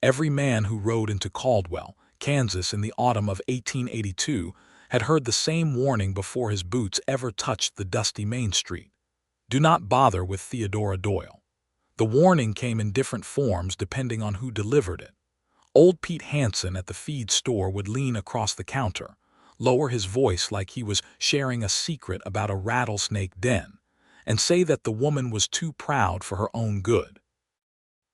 Every man who rode into Caldwell, Kansas in the autumn of 1882 had heard the same warning before his boots ever touched the dusty Main Street. Do not bother with Theodora Doyle. The warning came in different forms depending on who delivered it. Old Pete Hansen at the feed store would lean across the counter, lower his voice like he was sharing a secret about a rattlesnake den, and say that the woman was too proud for her own good.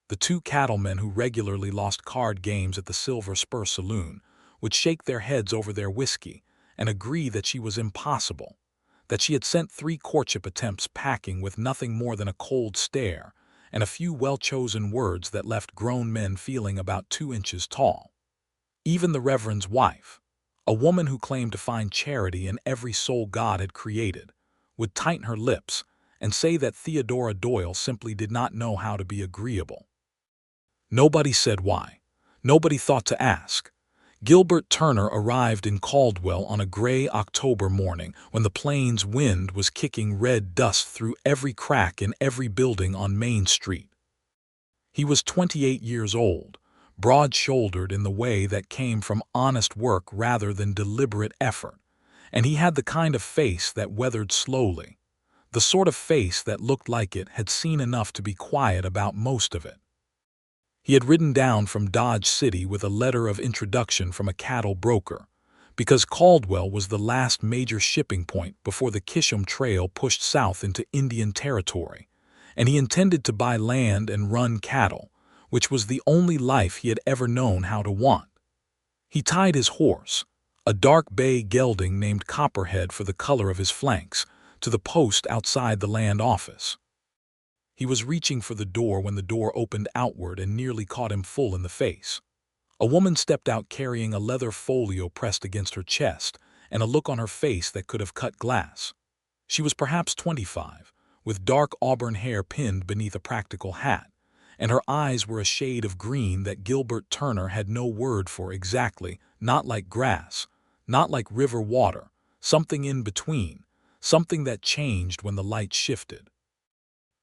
The two cattlemen who regularly lost card games at the Silver Spur Saloon would shake their heads over their whiskey and agree that she was impossible, that she had sent 3 courtship attempts packing with nothing more than a cold stare and a few well-chosen words that left grown men feeling about 2 inches tall. Even the Reverend's wife, a woman who claimed to find charity in every soul God had created, would tighten her lips and say that Theodora Doyle simply did not know how to be agreeable. Nobody said why. Nobody thought to ask. Gilbert Turner arrived in Caldwell on a gray October morning when the plains wind was kicking red dust through every crack in every building on Main Street. He was 28 years old, broad-shouldered in the way that came from honest work rather than deliberate effort, and he had the kind of face that weathered slowly, the sort of face that looked like it had seen enough to be quiet about most of it. He had ridden down from Dodge City with a letter of introduction from a cattle broker, because Caldwell was the last major shipping point before the Chisholm Trail pushed south into Indian Territory, and he intended to buy land and run cattle, which was the only life he had ever known how to want. He tied his horse, a dark bay gelding named Copperhead for the color of his flanks, to the post outside the land office. He was reaching for the door when the door opened outward and nearly caught him full in the face. A woman stepped out carrying a leather folio pressed against her chest and a look on her face that could have cut glass. She was perhaps 25, with dark auburn hair pinned beneath a practical hat, and her eyes were a shade of green that Gilbert Turner had no word for exactly, not like grass, not like river water, something in between, something that changed when the light shifted.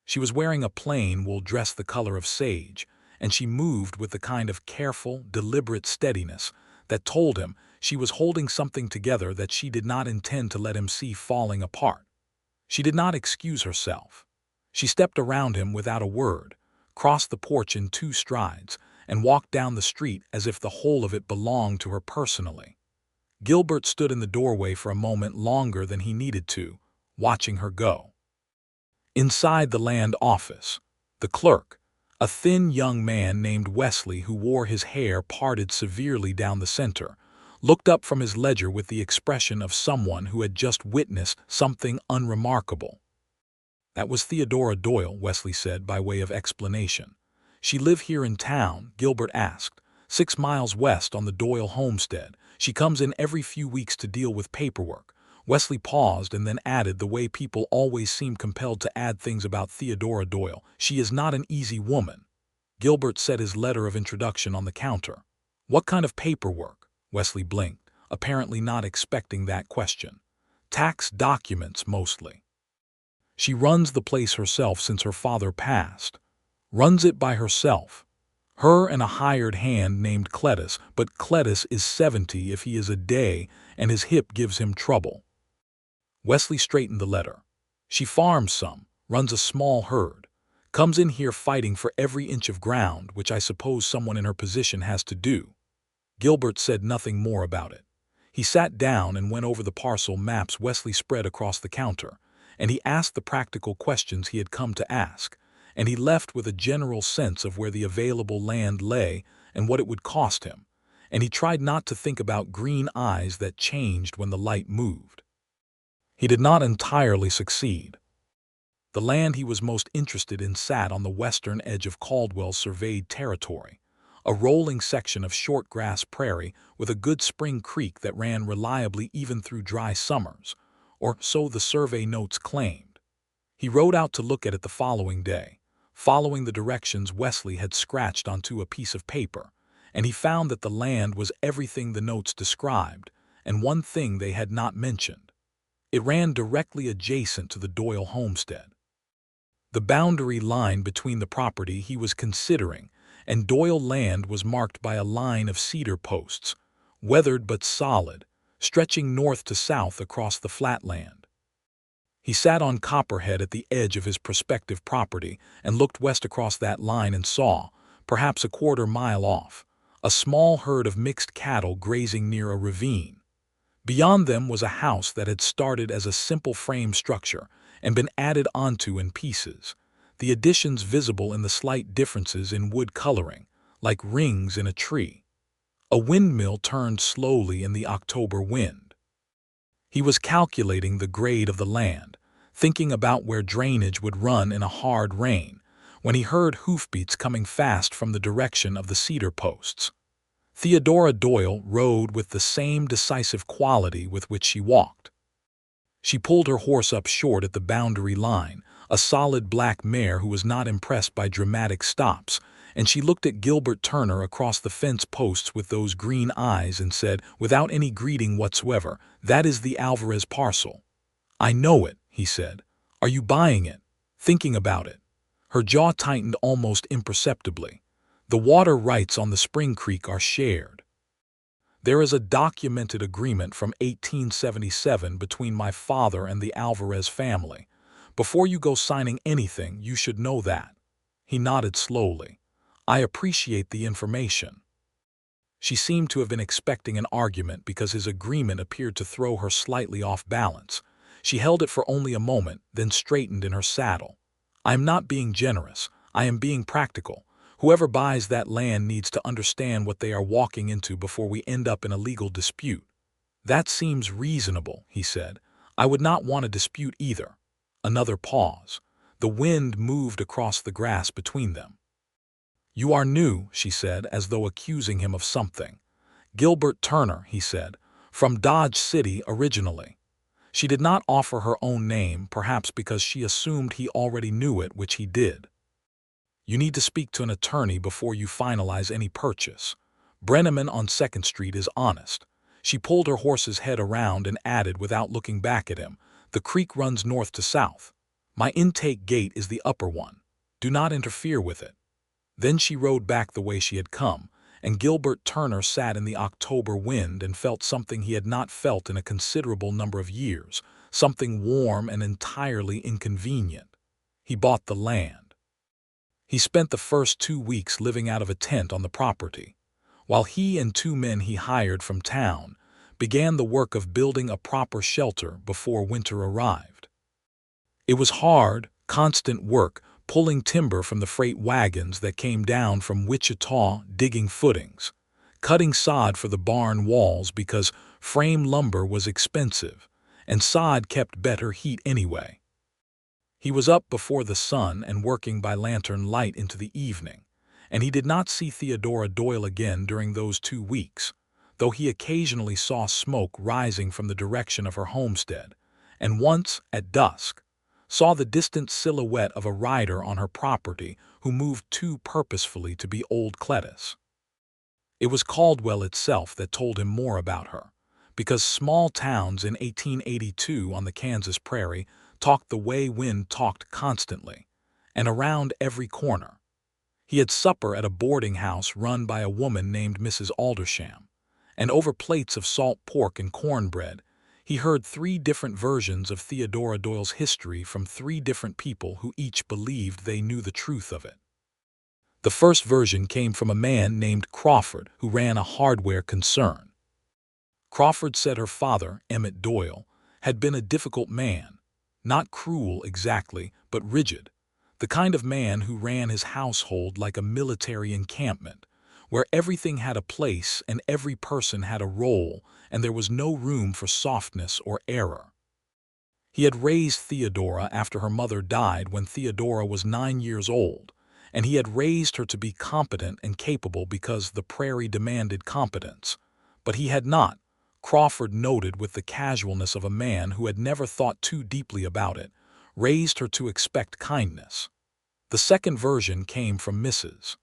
She was wearing a plain wool dress the color of sage, and she moved with the kind of careful, deliberate steadiness that told him she was holding something together that she did not intend to let him see falling apart. She did not excuse herself. She stepped around him without a word, crossed the porch in 2 strides, and walked down the street as if the whole of it belonged to her personally. Gilbert stood in the doorway for a moment longer than he needed to, watching her go. Inside the land office, the clerk, a thin young man named Wesley who wore his hair parted severely down the center, looked up from his ledger with the expression of someone who had just witnessed something unremarkable. "That was Theodora Doyle," Wesley said by way of explanation. "She live here in town?" Gilbert asked. "6 miles west on the Doyle homestead. She comes in every few weeks to deal with paperwork." Wesley paused and then added the way people always seem compelled to add things about Theodora Doyle. "She is not an easy woman." Gilbert set his letter of introduction on the counter. "What kind of paperwork?" Wesley blinked, apparently not expecting that question. "Tax documents, mostly." "She runs the place herself since her father passed. Runs it by herself. Her and a hired hand named Cletus, but Cletus is 70 if he is a day, and his hip gives him trouble." Wesley straightened the letter. "She farms some, runs a small herd, comes in here fighting for every inch of ground, which I suppose someone in her position has to do." Gilbert said nothing more about it. He sat down and went over the parcel maps Wesley spread across the counter, and he asked the practical questions he had come to ask, and he left with a general sense of where the available land lay and what it would cost him, and he tried not to think about green eyes that changed when the light moved. He did not entirely succeed. The land he was most interested in sat on the western edge of Caldwell's surveyed territory, a rolling section of short grass prairie with a good spring creek that ran reliably even through dry summers, or so the survey notes claimed. He rode out to look at it the following day, following the directions Wesley had scratched onto a piece of paper, and he found that the land was everything the notes described, and one thing they had not mentioned. It ran directly adjacent to the Doyle homestead. The boundary line between the property he was considering and Doyle land was marked by a line of cedar posts, weathered but solid, stretching north to south across the flatland. He sat on Copperhead at the edge of his prospective property and looked west across that line and saw, perhaps a quarter-mile off, a small herd of mixed cattle grazing near a ravine. Beyond them was a house that had started as a simple frame structure and been added onto in pieces, the additions visible in the slight differences in wood coloring, like rings in a tree. A windmill turned slowly in the October wind. He was calculating the grade of the land, thinking about where drainage would run in a hard rain, when he heard hoofbeats coming fast from the direction of the cedar posts. Theodora Doyle rode with the same decisive quality with which she walked. She pulled her horse up short at the boundary line, a solid black mare who was not impressed by dramatic stops, and she looked at Gilbert Turner across the fence posts with those green eyes and said, without any greeting whatsoever, "That is the Alvarez parcel." "I know it," he said. "Are you buying it?" "Thinking about it." Her jaw tightened almost imperceptibly. "The water rights on the Spring Creek are shared. There is a documented agreement from 1877 between my father and the Alvarez family. Before you go signing anything, you should know that." He nodded slowly. "I appreciate the information." She seemed to have been expecting an argument because his agreement appeared to throw her slightly off balance. She held it for only a moment, then straightened in her saddle. "I am not being generous. I am being practical. Whoever buys that land needs to understand what they are walking into before we end up in a legal dispute." "That seems reasonable," he said. "I would not want a dispute either." Another pause. The wind moved across the grass between them. "You are new," she said, as though accusing him of something. "Gilbert Turner," he said, "from Dodge City originally." She did not offer her own name, perhaps because she assumed he already knew it, which he did. "You need to speak to an attorney before you finalize any purchase. Brenneman on 2nd Street is honest." She pulled her horse's head around and added without looking back at him, "The creek runs north to south. My intake gate is the upper one. Do not interfere with it." Then she rode back the way she had come, and Gilbert Turner sat in the October wind and felt something he had not felt in a considerable number of years, something warm and entirely inconvenient. He bought the land. He spent the first 2 weeks living out of a tent on the property, while he and 2 men he hired from town began the work of building a proper shelter before winter arrived. It was hard, constant work, pulling timber from the freight wagons that came down from Wichita, digging footings, cutting sod for the barn walls because frame lumber was expensive, and sod kept better heat anyway. He was up before the sun and working by lantern light into the evening, and he did not see Theodora Doyle again during those 2 weeks, though he occasionally saw smoke rising from the direction of her homestead, and once, at dusk, saw the distant silhouette of a rider on her property who moved too purposefully to be old Cletus. It was Caldwell itself that told him more about her, because small towns in 1882 on the Kansas prairie talked the way wind talked constantly, and around every corner. He had supper at a boarding house run by a woman named Mrs. Aldersham, and over plates of salt pork and cornbread, he heard 3 different versions of Theodora Doyle's history from 3 different people who each believed they knew the truth of it. The first version came from a man named Crawford who ran a hardware concern. Crawford said her father, Emmett Doyle, had been a difficult man, not cruel exactly, but rigid, the kind of man who ran his household like a military encampment, where everything had a place and every person had a role, and there was no room for softness or error. He had raised Theodora after her mother died when Theodora was 9 years old, and he had raised her to be competent and capable because the prairie demanded competence, but he had not, Crawford noted with the casualness of a man who had never thought too deeply about it, raised her to expect kindness. The second version came from Mrs.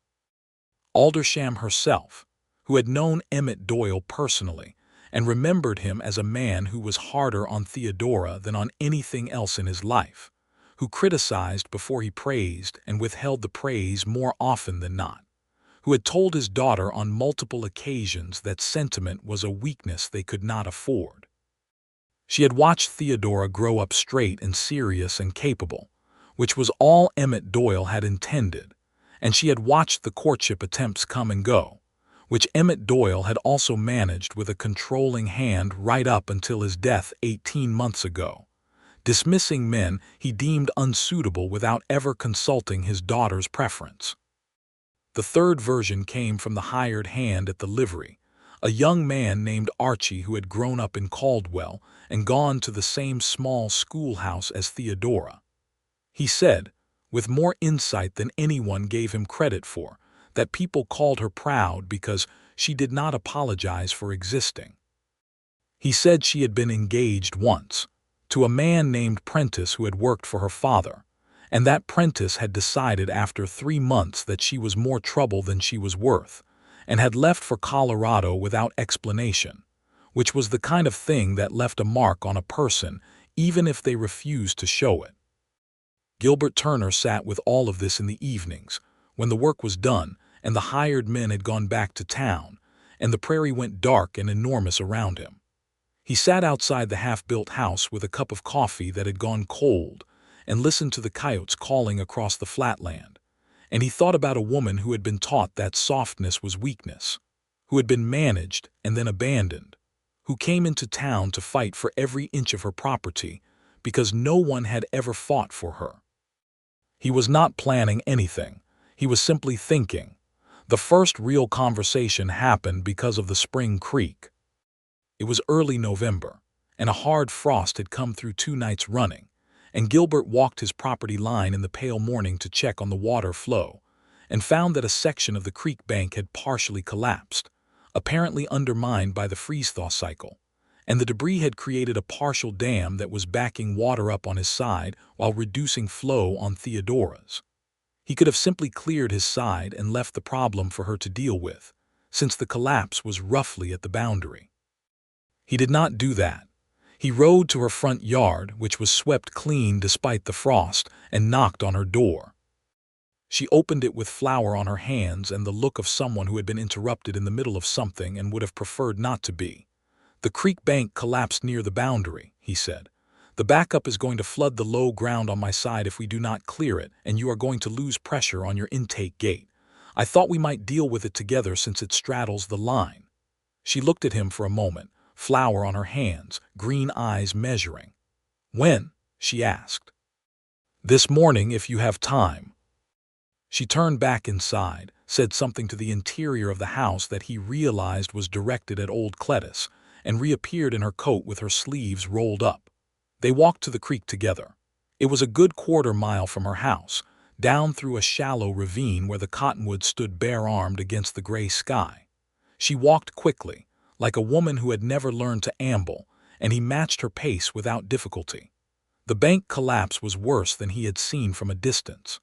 Aldersham herself, who had known Emmett Doyle personally and remembered him as a man who was harder on Theodora than on anything else in his life, who criticized before he praised and withheld the praise more often than not, who had told his daughter on multiple occasions that sentiment was a weakness they could not afford. She had watched Theodora grow up straight and serious and capable, which was all Emmett Doyle had intended, and she had watched the courtship attempts come and go, which Emmett Doyle had also managed with a controlling hand right up until his death 18 months ago, dismissing men he deemed unsuitable without ever consulting his daughter's preference. The third version came from the hired hand at the livery, a young man named Archie who had grown up in Caldwell and gone to the same small schoolhouse as Theodora. He said, with more insight than anyone gave him credit for, that people called her proud because she did not apologize for existing. He said she had been engaged once, to a man named Prentice who had worked for her father, and that Prentice had decided after 3 months that she was more trouble than she was worth, and had left for Colorado without explanation, which was the kind of thing that left a mark on a person even if they refused to show it. Gilbert Turner sat with all of this in the evenings, when the work was done and the hired men had gone back to town, and the prairie went dark and enormous around him. He sat outside the half-built house with a cup of coffee that had gone cold and listened to the coyotes calling across the flatland, and he thought about a woman who had been taught that softness was weakness, who had been managed and then abandoned, who came into town to fight for every inch of her property because no one had ever fought for her. He was not planning anything. He was simply thinking. The first real conversation happened because of the spring creek. It was early November, and a hard frost had come through 2 nights running, and Gilbert walked his property line in the pale morning to check on the water flow, and found that a section of the creek bank had partially collapsed, apparently undermined by the freeze-thaw cycle, and the debris had created a partial dam that was backing water up on his side while reducing flow on Theodora's. He could have simply cleared his side and left the problem for her to deal with, since the collapse was roughly at the boundary. He did not do that. He rode to her front yard, which was swept clean despite the frost, and knocked on her door. She opened it with flour on her hands and the look of someone who had been interrupted in the middle of something and would have preferred not to be. "The creek bank collapsed near the boundary," he said. "The backup is going to flood the low ground on my side if we do not clear it, and you are going to lose pressure on your intake gate. I thought we might deal with it together since it straddles the line." She looked at him for a moment, flour on her hands, green eyes measuring. "When?" she asked. "This morning if you have time." She turned back inside, said something to the interior of the house that he realized was directed at old Cletus, and reappeared in her coat with her sleeves rolled up. They walked to the creek together. It was a good quarter-mile from her house, down through a shallow ravine where the cottonwoods stood bare-armed against the gray sky. She walked quickly, like a woman who had never learned to amble, and he matched her pace without difficulty. The bank collapse was worse than he had seen from a distance.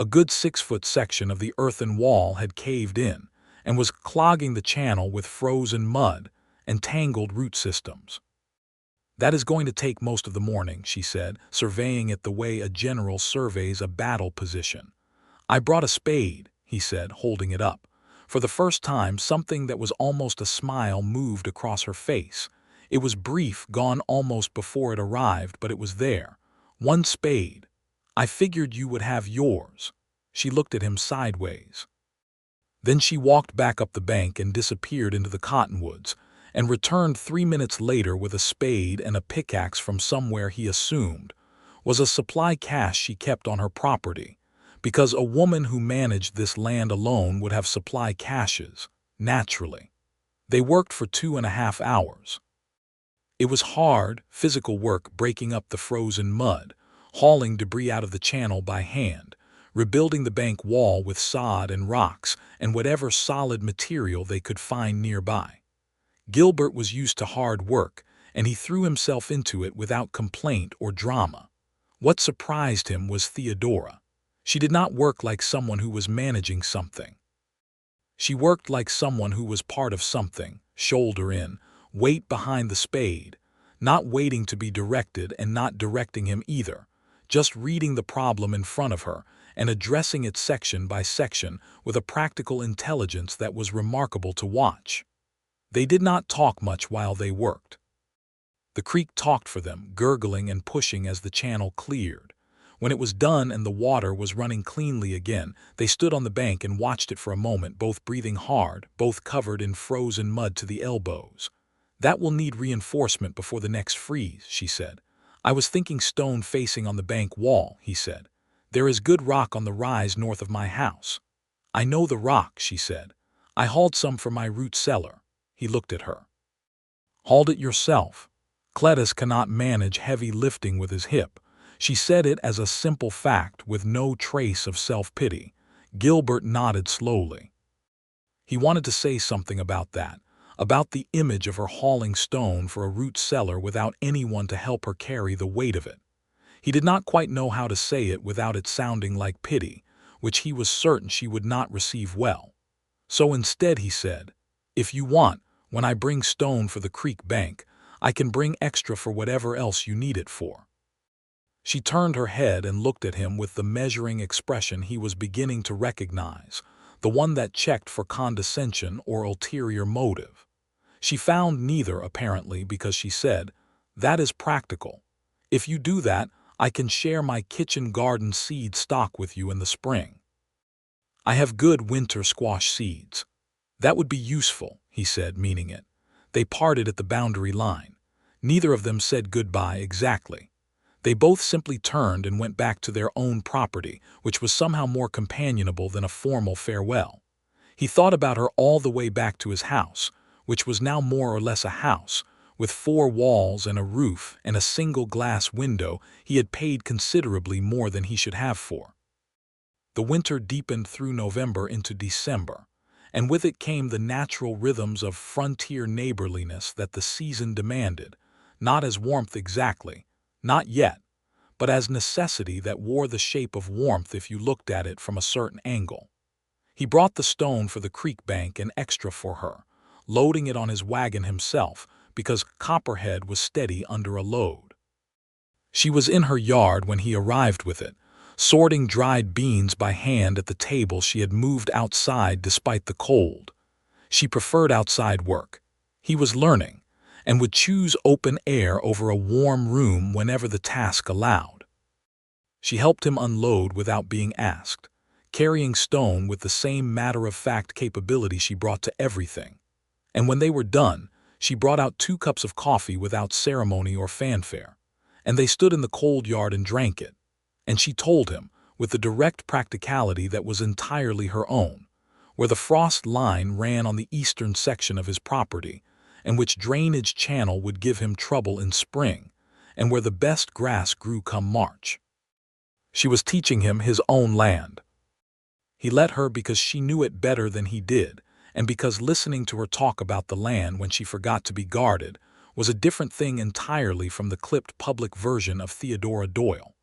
A good 6-foot section of the earthen wall had caved in and was clogging the channel with frozen mud and tangled root systems. "That is going to take most of the morning," she said, surveying it the way a general surveys a battle position. "I brought a spade," he said, holding it up. For the first time, something that was almost a smile moved across her face. It was brief, gone almost before it arrived, but it was there. "1 spade. I figured you would have yours." She looked at him sideways. Then she walked back up the bank and disappeared into the cottonwoods, and returned 3 minutes later with a spade and a pickaxe from somewhere he assumed was a supply cache she kept on her property, because a woman who managed this land alone would have supply caches, naturally. They worked for 2.5 hours. It was hard, physical work breaking up the frozen mud, hauling debris out of the channel by hand, rebuilding the bank wall with sod and rocks and whatever solid material they could find nearby. Gilbert was used to hard work, and he threw himself into it without complaint or drama. What surprised him was Theodora. She did not work like someone who was managing something. She worked like someone who was part of something, shoulder in, weight behind the spade, not waiting to be directed and not directing him either, just reading the problem in front of her and addressing it section by section with a practical intelligence that was remarkable to watch. They did not talk much while they worked. The creek talked for them, gurgling and pushing as the channel cleared. When it was done and the water was running cleanly again, they stood on the bank and watched it for a moment, both breathing hard, both covered in frozen mud to the elbows. "That will need reinforcement before the next freeze," she said. "I was thinking stone facing on the bank wall," he said. "There is good rock on the rise north of my house." "I know the rock," she said. "I hauled some for my root cellar." He looked at her. "Hauled it yourself?" Cletus cannot manage heavy lifting with his hip. She said it as a simple fact with no trace of self-pity. Gilbert nodded slowly. He wanted to say something about that, about the image of her hauling stone for a root cellar without anyone to help her carry the weight of it. He did not quite know how to say it without it sounding like pity, which he was certain she would not receive well. So instead he said, "If you want, when I bring stone for the creek bank, I can bring extra for whatever else you need it for." She turned her head and looked at him with the measuring expression he was beginning to recognize, the one that checked for condescension or ulterior motive. She found neither, apparently, because she said, "That is practical. If you do that, I can share my kitchen garden seed stock with you in the spring. I have good winter squash seeds." "That would be useful," he said, meaning it. They parted at the boundary line. Neither of them said goodbye exactly. They both simply turned and went back to their own property, which was somehow more companionable than a formal farewell. He thought about her all the way back to his house, which was now more or less a house, with 4 walls and a roof and a single glass window he had paid considerably more than he should have for. The winter deepened through November into December, and with it came the natural rhythms of frontier neighborliness that the season demanded, not as warmth exactly, not yet, but as necessity that wore the shape of warmth if you looked at it from a certain angle. He brought the stone for the creek bank and extra for her, loading it on his wagon himself because Copperhead was steady under a load. She was in her yard when he arrived with it, sorting dried beans by hand at the table she had moved outside despite the cold. She preferred outside work. He was learning, and would choose open air over a warm room whenever the task allowed. She helped him unload without being asked, carrying stone with the same matter-of-fact capability she brought to everything. And when they were done, she brought out 2 cups of coffee without ceremony or fanfare, and they stood in the cold yard and drank it. And she told him, with the direct practicality that was entirely her own, where the frost line ran on the eastern section of his property, and which drainage channel would give him trouble in spring, and where the best grass grew come March. She was teaching him his own land. He let her because she knew it better than he did, and because listening to her talk about the land when she forgot to be guarded was a different thing entirely from the clipped public version of Theodora Doyle.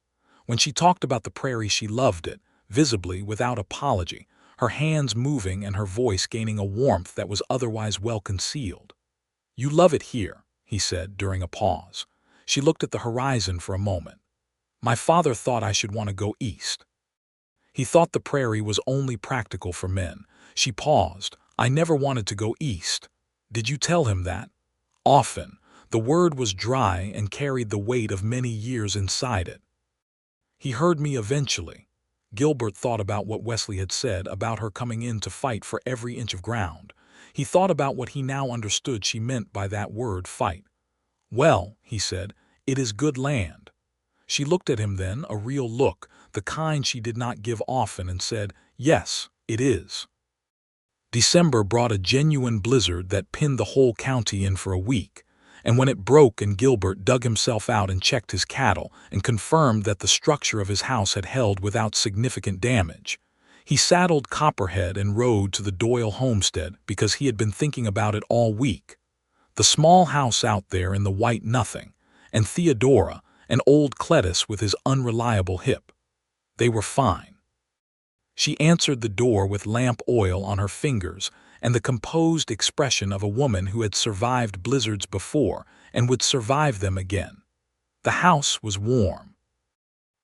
When she talked about the prairie, she loved it, visibly, without apology, her hands moving and her voice gaining a warmth that was otherwise well concealed. "You love it here," he said during a pause. She looked at the horizon for a moment. "My father thought I should want to go east. He thought the prairie was only practical for men." She paused. "I never wanted to go east." "Did you tell him that?" "Often." The word was dry and carried the weight of many years inside it. "He heard me eventually." Gilbert thought about what Wesley had said about her coming in to fight for every inch of ground. He thought about what he now understood she meant by that word, fight. "Well," he said, "it is good land." She looked at him then, a real look, the kind she did not give often, and said, "Yes, it is." December brought a genuine blizzard that pinned the whole county in for a week, and when it broke and Gilbert dug himself out and checked his cattle and confirmed that the structure of his house had held without significant damage, he saddled Copperhead and rode to the Doyle homestead because he had been thinking about it all week. The small house out there in the white nothing, and Theodora, and old Cletus with his unreliable hip. They were fine. She answered the door with lamp oil on her fingers and the composed expression of a woman who had survived blizzards before and would survive them again. The house was warm.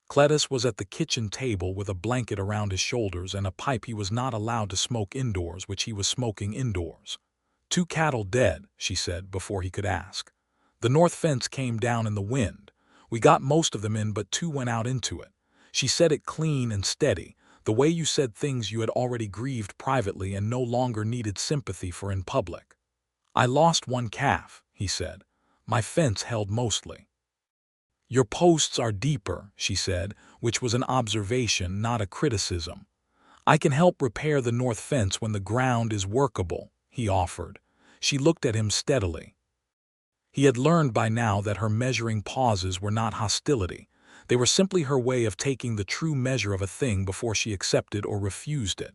Cletus was at the kitchen table with a blanket around his shoulders and a pipe he was not allowed to smoke indoors, which he was smoking indoors. 2 cattle dead, she said, before he could ask. The north fence came down in the wind. We got most of them in, but 2 went out into it. She said it clean and steady, the way you said things you had already grieved privately and no longer needed sympathy for in public. I lost 1 calf, he said. My fence held mostly. Your posts are deeper, she said, which was an observation, not a criticism. I can help repair the north fence when the ground is workable, he offered. She looked at him steadily. He had learned by now that her measuring pauses were not hostility. They were simply her way of taking the true measure of a thing before she accepted or refused it.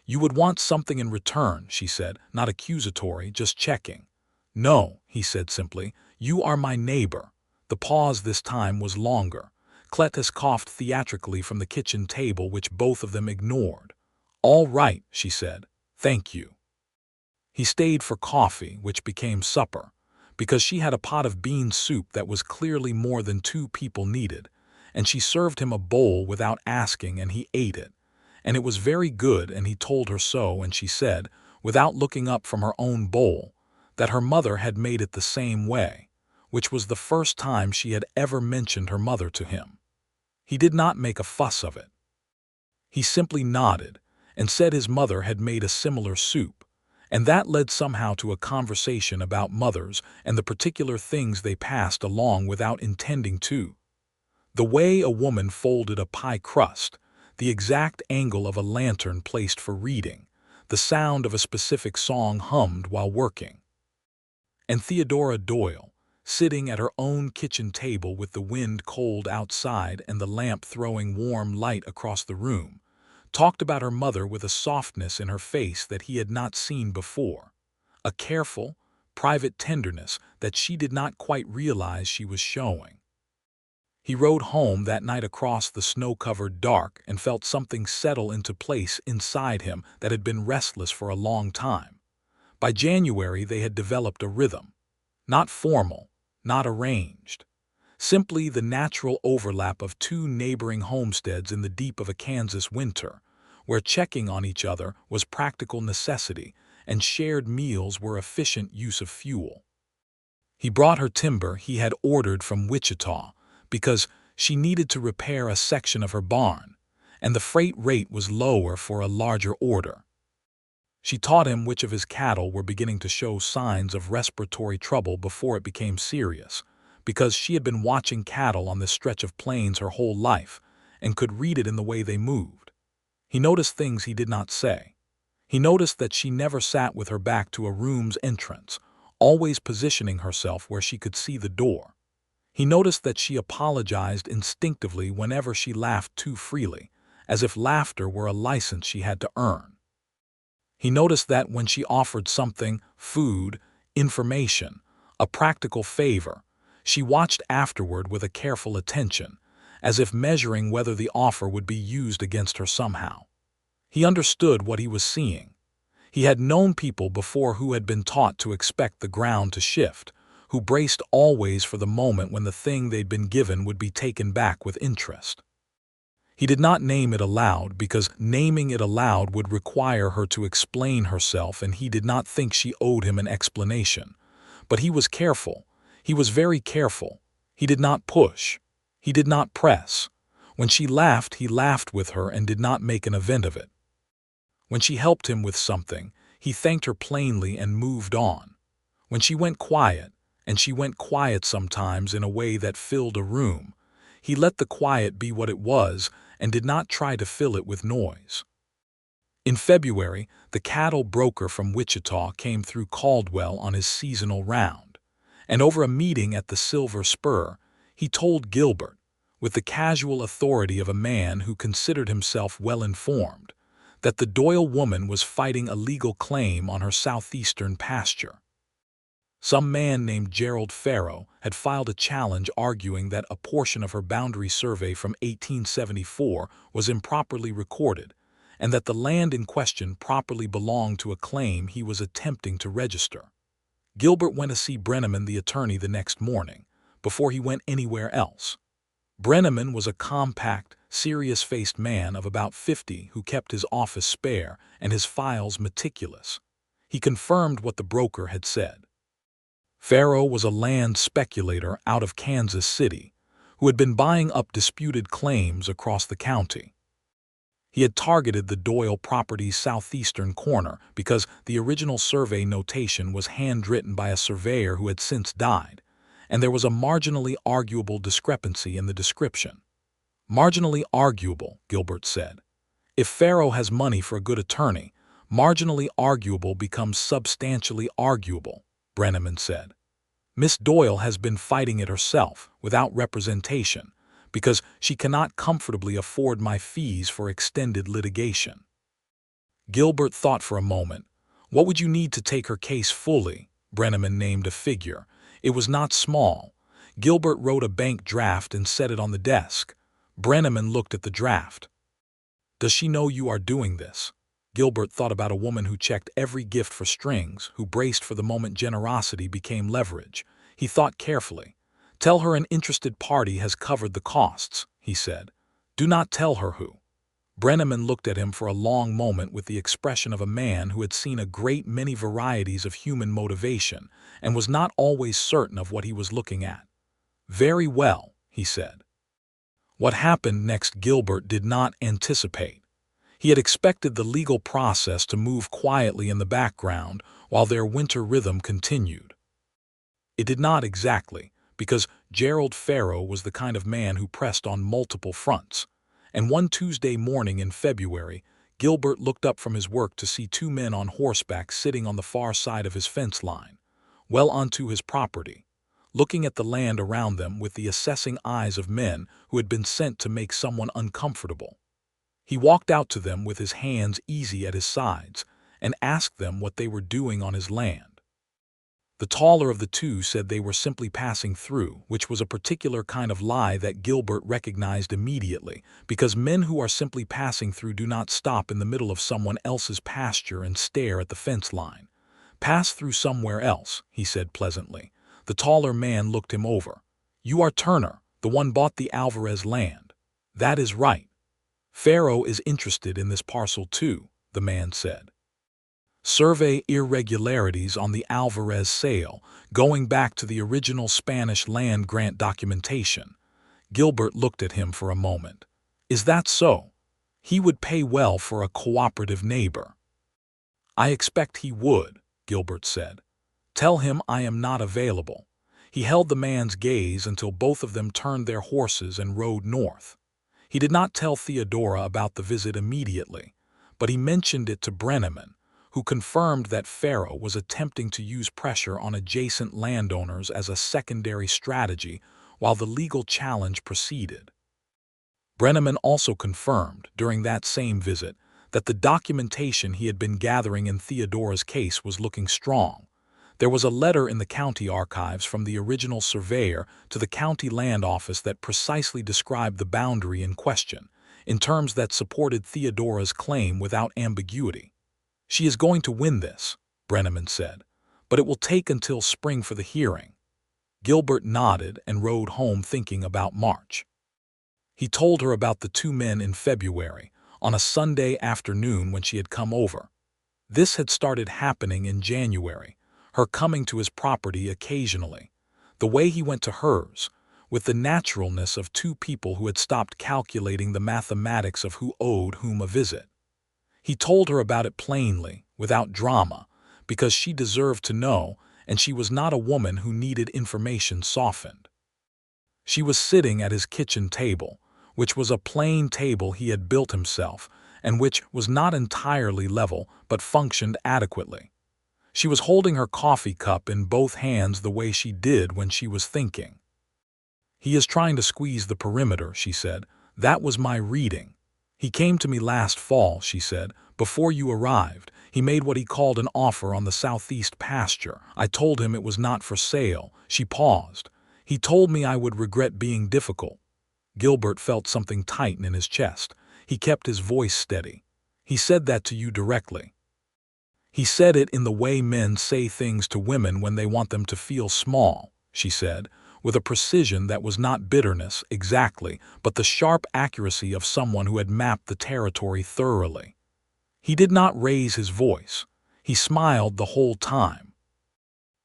You would want something in return, she said, not accusatory, just checking. No, he said simply, you are my neighbor. The pause this time was longer. Cletus coughed theatrically from the kitchen table, which both of them ignored. All right, she said. Thank you. He stayed for coffee, which became supper, because she had a pot of bean soup that was clearly more than 2 people needed, and she served him a bowl without asking, and he ate it. And it was very good, and he told her so, and she said, without looking up from her own bowl, that her mother had made it the same way, which was the first time she had ever mentioned her mother to him. He did not make a fuss of it. He simply nodded and said his mother had made a similar soup, and that led somehow to a conversation about mothers and the particular things they passed along without intending to. The way a woman folded a pie crust, the exact angle of a lantern placed for reading, the sound of a specific song hummed while working. And Theodora Doyle, sitting at her own kitchen table with the wind cold outside and the lamp throwing warm light across the room, talked about her mother with a softness in her face that he had not seen before, a careful, private tenderness that she did not quite realize she was showing. He rode home that night across the snow-covered dark and felt something settle into place inside him that had been restless for a long time. By January they had developed a rhythm, not formal, not arranged, simply the natural overlap of 2 neighboring homesteads in the deep of a Kansas winter, where checking on each other was practical necessity and shared meals were efficient use of fuel. He brought her timber he had ordered from Wichita because she needed to repair a section of her barn, and the freight rate was lower for a larger order. She taught him which of his cattle were beginning to show signs of respiratory trouble before it became serious, because she had been watching cattle on this stretch of plains her whole life and could read it in the way they moved. He noticed things he did not say. He noticed that she never sat with her back to a room's entrance, always positioning herself where she could see the door. He noticed that she apologized instinctively whenever she laughed too freely, as if laughter were a license she had to earn. He noticed that when she offered something, food, information, a practical favor, she watched afterward with a careful attention, as if measuring whether the offer would be used against her somehow. He understood what he was seeing. He had known people before who had been taught to expect the ground to shift, who braced always for the moment when the thing they'd been given would be taken back with interest. He did not name it aloud because naming it aloud would require her to explain herself, and he did not think she owed him an explanation. But he was careful. He was very careful. He did not push. He did not press. When she laughed, he laughed with her and did not make an event of it. When she helped him with something, he thanked her plainly and moved on. When she went quiet, and she went quiet sometimes in a way that filled a room, he let the quiet be what it was and did not try to fill it with noise. In February, the cattle broker from Wichita came through Caldwell on his seasonal round, and over a meeting at the Silver Spur, he told Gilbert, with the casual authority of a man who considered himself well-informed, that the Doyle woman was fighting a legal claim on her southeastern pasture. Some man named Gerald Farrow had filed a challenge arguing that a portion of her boundary survey from 1874 was improperly recorded, and that the land in question properly belonged to a claim he was attempting to register. Gilbert went to see Brenneman the attorney the next morning, before he went anywhere else. Brenneman was a compact, serious-faced man of about 50 who kept his office spare and his files meticulous. He confirmed what the broker had said. Farrow was a land speculator out of Kansas City who had been buying up disputed claims across the county. He had targeted the Doyle property's southeastern corner because the original survey notation was handwritten by a surveyor who had since died, and there was a marginally arguable discrepancy in the description. Marginally arguable, Gilbert said. If Farrow has money for a good attorney, marginally arguable becomes substantially arguable, Brenneman said. Miss Doyle has been fighting it herself, without representation, because she cannot comfortably afford my fees for extended litigation. Gilbert thought for a moment. What would you need to take her case fully? Brenneman named a figure. It was not small. Gilbert wrote a bank draft and set it on the desk. Brenneman looked at the draft. Does she know you are doing this? Gilbert thought about a woman who checked every gift for strings, who braced for the moment generosity became leverage. He thought carefully. Tell her an interested party has covered the costs, he said. Do not tell her who. Brenneman looked at him for a long moment with the expression of a man who had seen a great many varieties of human motivation and was not always certain of what he was looking at. Very well, he said. What happened next Gilbert did not anticipate. He had expected the legal process to move quietly in the background while their winter rhythm continued. It did not exactly, because Gerald Farrow was the kind of man who pressed on multiple fronts, and one Tuesday morning in February, Gilbert looked up from his work to see two men on horseback sitting on the far side of his fence line, well onto his property, looking at the land around them with the assessing eyes of men who had been sent to make someone uncomfortable. He walked out to them with his hands easy at his sides and asked them what they were doing on his land. The taller of the two said they were simply passing through, which was a particular kind of lie that Gilbert recognized immediately, because men who are simply passing through do not stop in the middle of someone else's pasture and stare at the fence line. Pass through somewhere else, he said pleasantly. The taller man looked him over. You are Turner, the one bought the Alvarez land. That is right. Farrow is interested in this parcel too, the man said. Survey irregularities on the Alvarez sale, going back to the original Spanish land grant documentation. Gilbert looked at him for a moment. Is that so? He would pay well for a cooperative neighbor. I expect he would, Gilbert said. Tell him I am not available. He held the man's gaze until both of them turned their horses and rode north. He did not tell Theodora about the visit immediately, but he mentioned it to Brenneman, who confirmed that Farrow was attempting to use pressure on adjacent landowners as a secondary strategy while the legal challenge proceeded. Brenneman also confirmed, during that same visit, that the documentation he had been gathering in Theodora's case was looking strong. There was a letter in the county archives from the original surveyor to the county land office that precisely described the boundary in question, in terms that supported Theodora's claim without ambiguity. She is going to win this, Brenneman said, but it will take until spring for the hearing. Gilbert nodded and rode home thinking about March. He told her about the two men in February, on a Sunday afternoon when she had come over. This had started happening in January, her coming to his property occasionally, the way he went to hers, with the naturalness of two people who had stopped calculating the mathematics of who owed whom a visit. He told her about it plainly, without drama, because she deserved to know, and she was not a woman who needed information softened. She was sitting at his kitchen table, which was a plain table he had built himself, and which was not entirely level but functioned adequately. She was holding her coffee cup in both hands the way she did when she was thinking. He is trying to squeeze the perimeter, she said. That was my reading. He came to me last fall, she said. Before you arrived, he made what he called an offer on the southeast pasture. I told him it was not for sale. She paused. He told me I would regret being difficult. Gilbert felt something tighten in his chest. He kept his voice steady. He said that to you directly. He said it in the way men say things to women when they want them to feel small, she said, with a precision that was not bitterness exactly, but the sharp accuracy of someone who had mapped the territory thoroughly. He did not raise his voice. He smiled the whole time.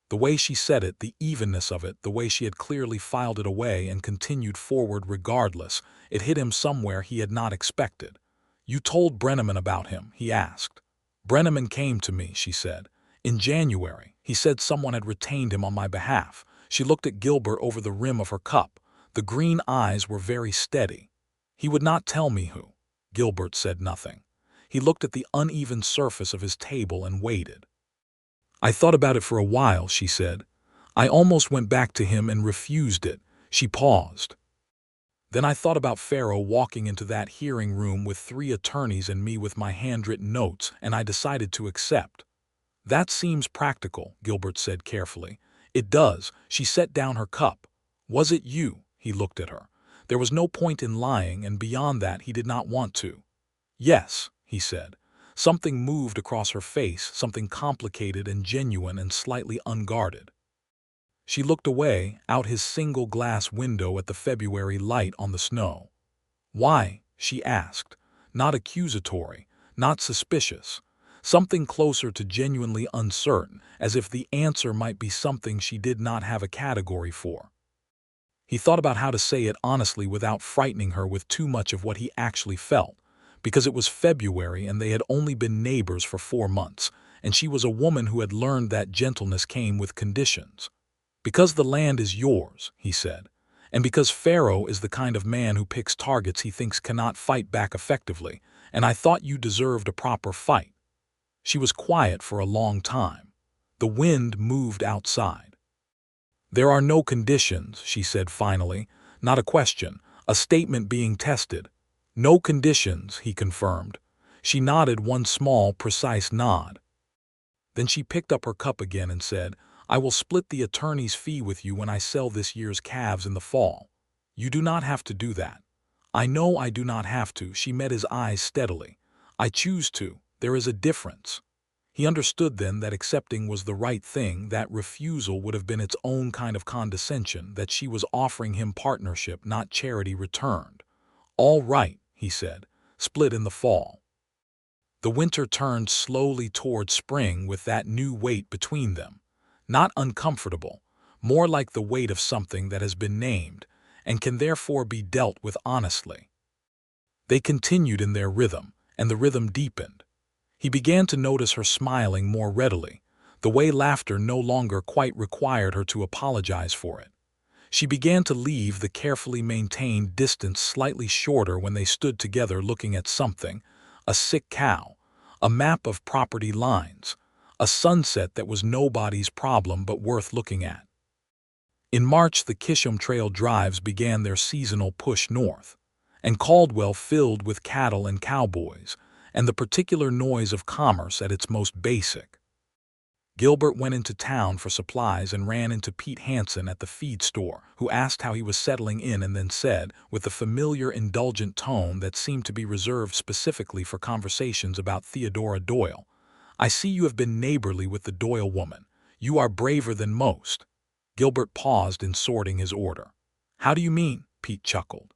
The way she said it, the evenness of it, the way she had clearly filed it away and continued forward regardless, it hit him somewhere he had not expected. "You told Brenneman about him?" he asked. "Brenneman came to me," she said. "In January. He said someone had retained him on my behalf." She looked at Gilbert over the rim of her cup. The green eyes were very steady. "He would not tell me who." Gilbert said nothing. He looked at the uneven surface of his table and waited. "I thought about it for a while," she said. "I almost went back to him and refused it." She paused. "Then I thought about Pharaoh walking into that hearing room with 3 attorneys and me with my handwritten notes, and I decided to accept." "That seems practical," Gilbert said carefully. "It does." She set down her cup. "Was it you?" He looked at her. There was no point in lying, and beyond that he did not want to. "Yes," he said. Something moved across her face, something complicated and genuine and slightly unguarded. She looked away, out his single-glass window at the February light on the snow. "Why?" she asked. Not accusatory, not suspicious. Something closer to genuinely uncertain, as if the answer might be something she did not have a category for. He thought about how to say it honestly without frightening her with too much of what he actually felt, because it was February and they had only been neighbors for 4 months, and she was a woman who had learned that gentleness came with conditions. "Because the land is yours," he said, "and because Pharaoh is the kind of man who picks targets he thinks cannot fight back effectively, and I thought you deserved a proper fight." She was quiet for a long time. The wind moved outside. "There are no conditions," she said finally. Not a question, a statement being tested. "No conditions," he confirmed. She nodded one small, precise nod. Then she picked up her cup again and said, "I will split the attorney's fee with you when I sell this year's calves in the fall. You do not have to do that." "I know I do not have to." She met his eyes steadily. "I choose to. There is a difference." He understood then that accepting was the right thing, that refusal would have been its own kind of condescension, that she was offering him partnership, not charity returned. "All right," he said, "split in the fall." The winter turned slowly toward spring with that new weight between them. Not uncomfortable, more like the weight of something that has been named, and can therefore be dealt with honestly. They continued in their rhythm, and the rhythm deepened. He began to notice her smiling more readily, the way laughter no longer quite required her to apologize for it. She began to leave the carefully maintained distance slightly shorter when they stood together looking at something, a sick cow, a map of property lines, a sunset that was nobody's problem but worth looking at. In March, the Chisholm Trail drives began their seasonal push north, and Caldwell filled with cattle and cowboys, and the particular noise of commerce at its most basic. Gilbert went into town for supplies and ran into Pete Hansen at the feed store, who asked how he was settling in and then said, with the familiar indulgent tone that seemed to be reserved specifically for conversations about Theodora Doyle, "I see you have been neighborly with the Doyle woman. You are braver than most." Gilbert paused in sorting his order. "How do you mean?" Pete chuckled.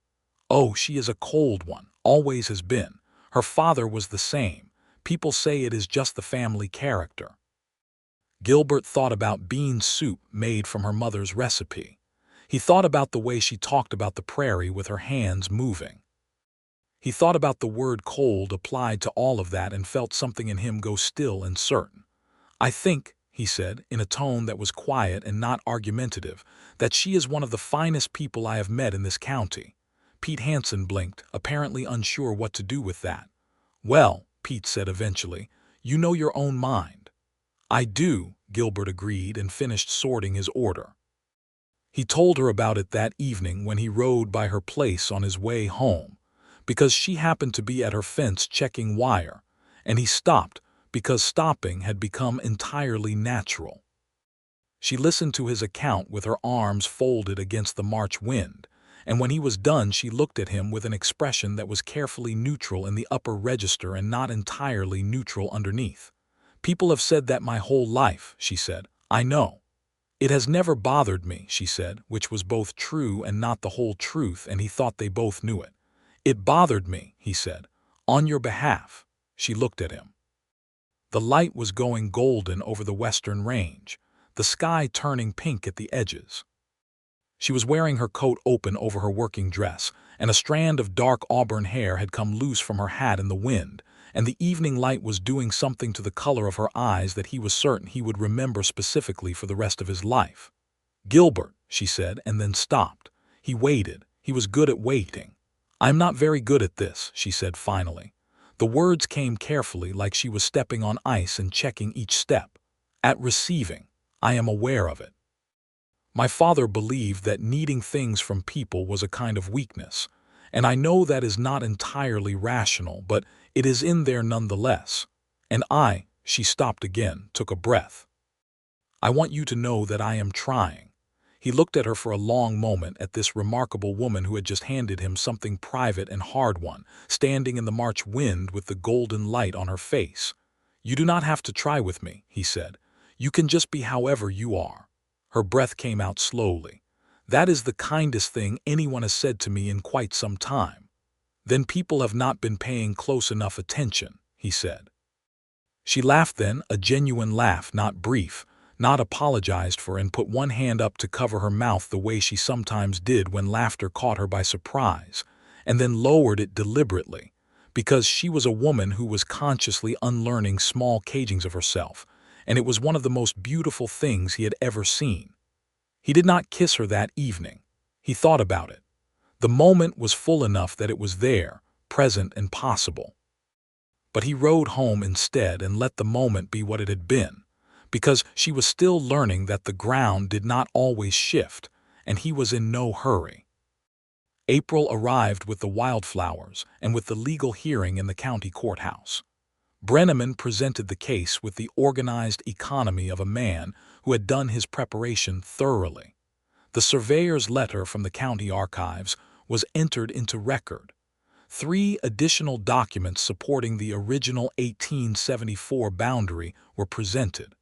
"Oh, she is a cold one, always has been. Her father was the same. People say it is just the family character." Gilbert thought about bean soup made from her mother's recipe. He thought about the way she talked about the prairie with her hands moving. He thought about the word cold applied to all of that and felt something in him go still and certain. "I think," he said, in a tone that was quiet and not argumentative, "that she is one of the finest people I have met in this county." Pete Hansen blinked, apparently unsure what to do with that. "Well," Pete said eventually, "you know your own mind." "I do," Gilbert agreed and finished sorting his order. He told her about it that evening when he rode by her place on his way home, because she happened to be at her fence checking wire, and he stopped because stopping had become entirely natural. She listened to his account with her arms folded against the March wind, and when he was done she looked at him with an expression that was carefully neutral in the upper register and not entirely neutral underneath. "People have said that my whole life," she said. "I know." "It has never bothered me," she said, which was both true and not the whole truth, and he thought they both knew it. "It bothered me," he said, "on your behalf." She looked at him. The light was going golden over the western range, the sky turning pink at the edges. She was wearing her coat open over her working dress, and a strand of dark auburn hair had come loose from her hat in the wind, and the evening light was doing something to the color of her eyes that he was certain he would remember specifically for the rest of his life. "Gilbert," she said, and then stopped. He waited. He was good at waiting. "I'm not very good at this," she said finally. The words came carefully, like she was stepping on ice and checking each step. "At receiving. I am aware of it. My father believed that needing things from people was a kind of weakness, and I know that is not entirely rational, but it is in there nonetheless. And she stopped again, took a breath. "I want you to know that I am trying." He looked at her for a long moment, at this remarkable woman who had just handed him something private and hard-won, standing in the March wind with the golden light on her face. "You do not have to try with me," he said. "You can just be however you are." Her breath came out slowly. "That is the kindest thing anyone has said to me in quite some time." "Then people have not been paying close enough attention," he said. She laughed then, a genuine laugh, not brief, not apologized for, and put one hand up to cover her mouth the way she sometimes did when laughter caught her by surprise, and then lowered it deliberately, because she was a woman who was consciously unlearning small cagings of herself, and it was one of the most beautiful things he had ever seen. He did not kiss her that evening. He thought about it. The moment was full enough that it was there, present and possible. But he rode home instead and let the moment be what it had been, because she was still learning that the ground did not always shift, and he was in no hurry. April arrived with the wildflowers and with the legal hearing in the county courthouse. Brenneman presented the case with the organized economy of a man who had done his preparation thoroughly. The surveyor's letter from the county archives was entered into record. 3 additional documents supporting the original 1874 boundary were presented.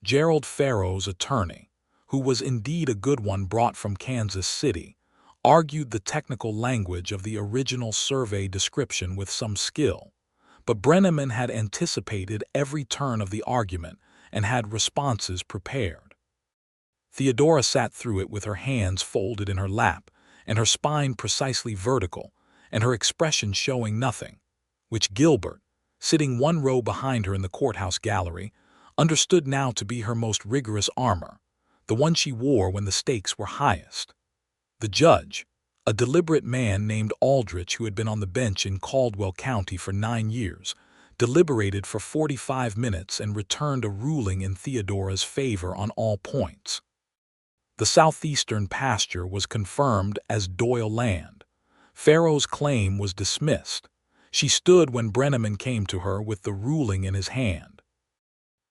Gerald Farrow's attorney, who was indeed a good one brought from Kansas City, argued the technical language of the original survey description with some skill, but Brenneman had anticipated every turn of the argument and had responses prepared. Theodora sat through it with her hands folded in her lap and her spine precisely vertical and her expression showing nothing, which Gilbert, sitting one row behind her in the courthouse gallery, understood now to be her most rigorous armor, the one she wore when the stakes were highest. The judge, a deliberate man named Aldrich who had been on the bench in Caldwell County for 9 years, deliberated for 45 minutes and returned a ruling in Theodora's favor on all points. The southeastern pasture was confirmed as Doyle land. Farrow's claim was dismissed. She stood when Brenneman came to her with the ruling in his hand.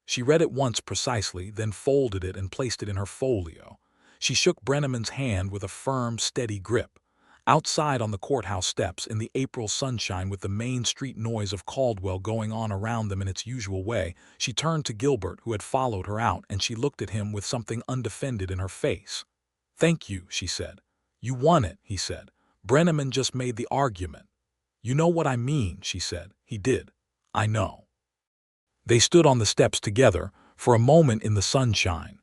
She read it once precisely, then folded it and placed it in her folio. She shook Brenneman's hand with a firm, steady grip. Outside on the courthouse steps, in the April sunshine with the main street noise of Caldwell going on around them in its usual way, she turned to Gilbert, who had followed her out, and she looked at him with something undefended in her face. "Thank you," she said. "You won it," he said. "Brenneman just made the argument." "You know what I mean," she said. "He did. I know." They stood on the steps together for a moment in the sunshine.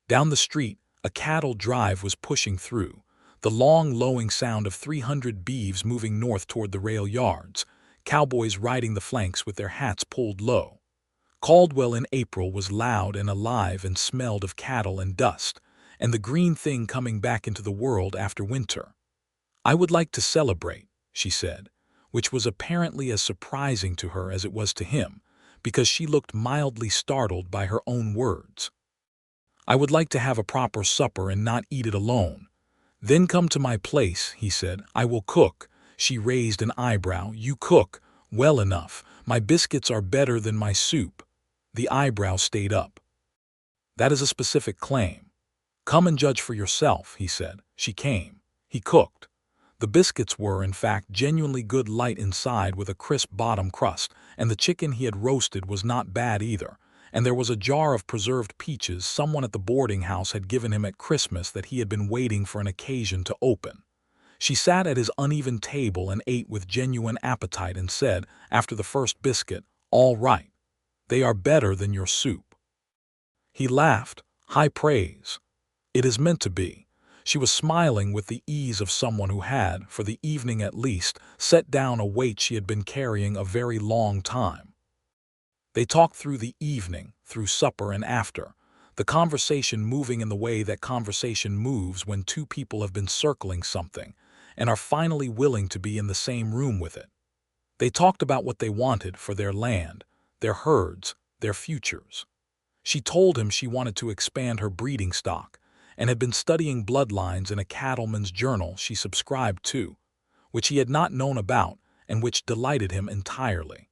Down the street, a cattle drive was pushing through, the long lowing sound of 300 beeves moving north toward the rail yards, cowboys riding the flanks with their hats pulled low. Caldwell in April was loud and alive and smelled of cattle and dust, and the green thing coming back into the world after winter. "I would like to celebrate," she said, which was apparently as surprising to her as it was to him, because she looked mildly startled by her own words. "I would like to have a proper supper and not eat it alone. Then come to my place," he said. "I will cook." She raised an eyebrow. "You cook? Well enough. My biscuits are better than my soup." The eyebrow stayed up. "That is a specific claim. Come and judge for yourself," he said. She came. He cooked. The biscuits were, in fact, genuinely good, light inside with a crisp bottom crust, and the chicken he had roasted was not bad either, and there was a jar of preserved peaches someone at the boarding house had given him at Christmas that he had been waiting for an occasion to open. She sat at his uneven table and ate with genuine appetite and said, after the first biscuit, "All right. They are better than your soup." He laughed. "High praise. It is meant to be." She was smiling with the ease of someone who had, for the evening at least, set down a weight she had been carrying a very long time. They talked through the evening, through supper and after, the conversation moving in the way that conversation moves when two people have been circling something and are finally willing to be in the same room with it. They talked about what they wanted for their land, their herds, their futures. She told him she wanted to expand her breeding stock and had been studying bloodlines in a cattleman's journal she subscribed to, which he had not known about and which delighted him entirely.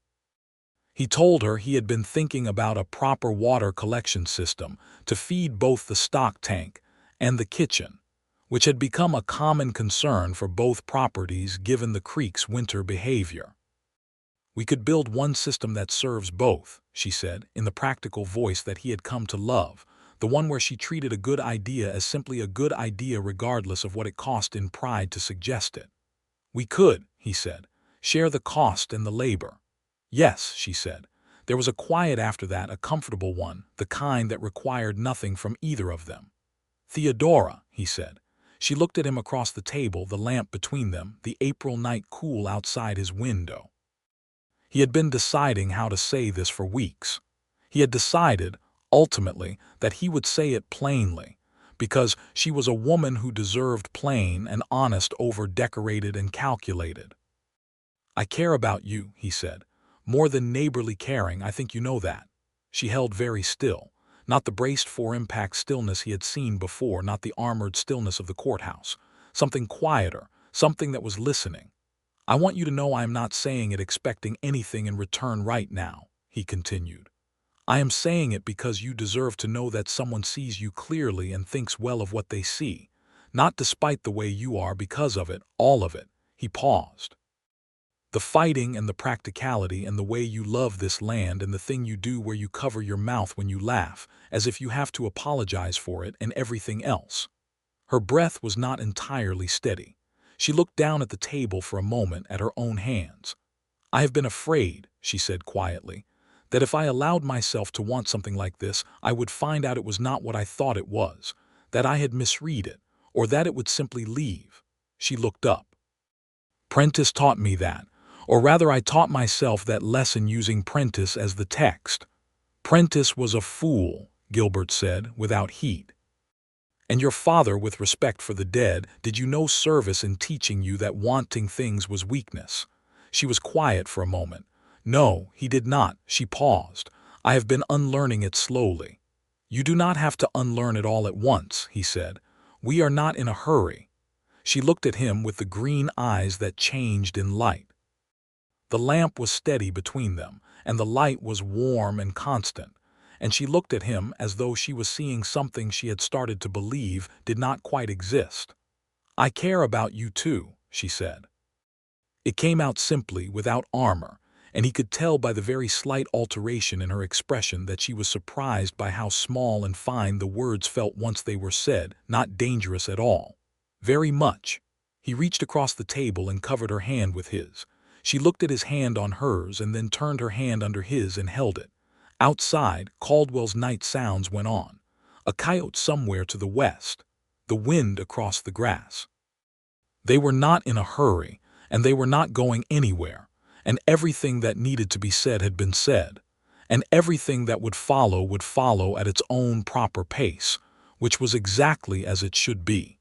He told her he had been thinking about a proper water collection system to feed both the stock tank and the kitchen, which had become a common concern for both properties given the creek's winter behavior. "We could build one system that serves both," she said, in the practical voice that he had come to love, the one where she treated a good idea as simply a good idea regardless of what it cost in pride to suggest it. "We could," he said, "share the cost and the labor." "Yes," she said. There was a quiet after that, a comfortable one, the kind that required nothing from either of them. "Theodora," he said. She looked at him across the table, the lamp between them, the April night cool outside his window. He had been deciding how to say this for weeks. He had decided, ultimately, that he would say it plainly, because she was a woman who deserved plain and honest over decorated and calculated. "I care about you," he said. "More than neighborly caring, I think you know that." She held very still, not the braced for-impact stillness he had seen before, not the armored stillness of the courthouse. Something quieter, something that was listening. "I want you to know I am not saying it expecting anything in return right now," he continued. "I am saying it because you deserve to know that someone sees you clearly and thinks well of what they see, not despite the way you are, because of it, all of it." He paused. "The fighting and the practicality and the way you love this land and the thing you do where you cover your mouth when you laugh, as if you have to apologize for it, and everything else." Her breath was not entirely steady. She looked down at the table for a moment at her own hands. "I have been afraid," she said quietly, "that if I allowed myself to want something like this, I would find out it was not what I thought it was, that I had misread it, or that it would simply leave." She looked up. "Prentice taught me that. Or rather, I taught myself that lesson using Prentice as the text." "Prentice was a fool," Gilbert said, without heat. "And your father, with respect for the dead, did you no service in teaching you that wanting things was weakness." She was quiet for a moment. "No, he did not." She paused. "I have been unlearning it slowly." "You do not have to unlearn it all at once," he said. "We are not in a hurry." She looked at him with the green eyes that changed in light. The lamp was steady between them, and the light was warm and constant, and she looked at him as though she was seeing something she had started to believe did not quite exist. "I care about you too," she said. It came out simply, without armor, and he could tell by the very slight alteration in her expression that she was surprised by how small and fine the words felt once they were said, not dangerous at all. "Very much." He reached across the table and covered her hand with his. She looked at his hand on hers and then turned her hand under his and held it. Outside, Caldwell's night sounds went on. A coyote somewhere to the west. The wind across the grass. They were not in a hurry, and they were not going anywhere, and everything that needed to be said had been said, and everything that would follow at its own proper pace, which was exactly as it should be.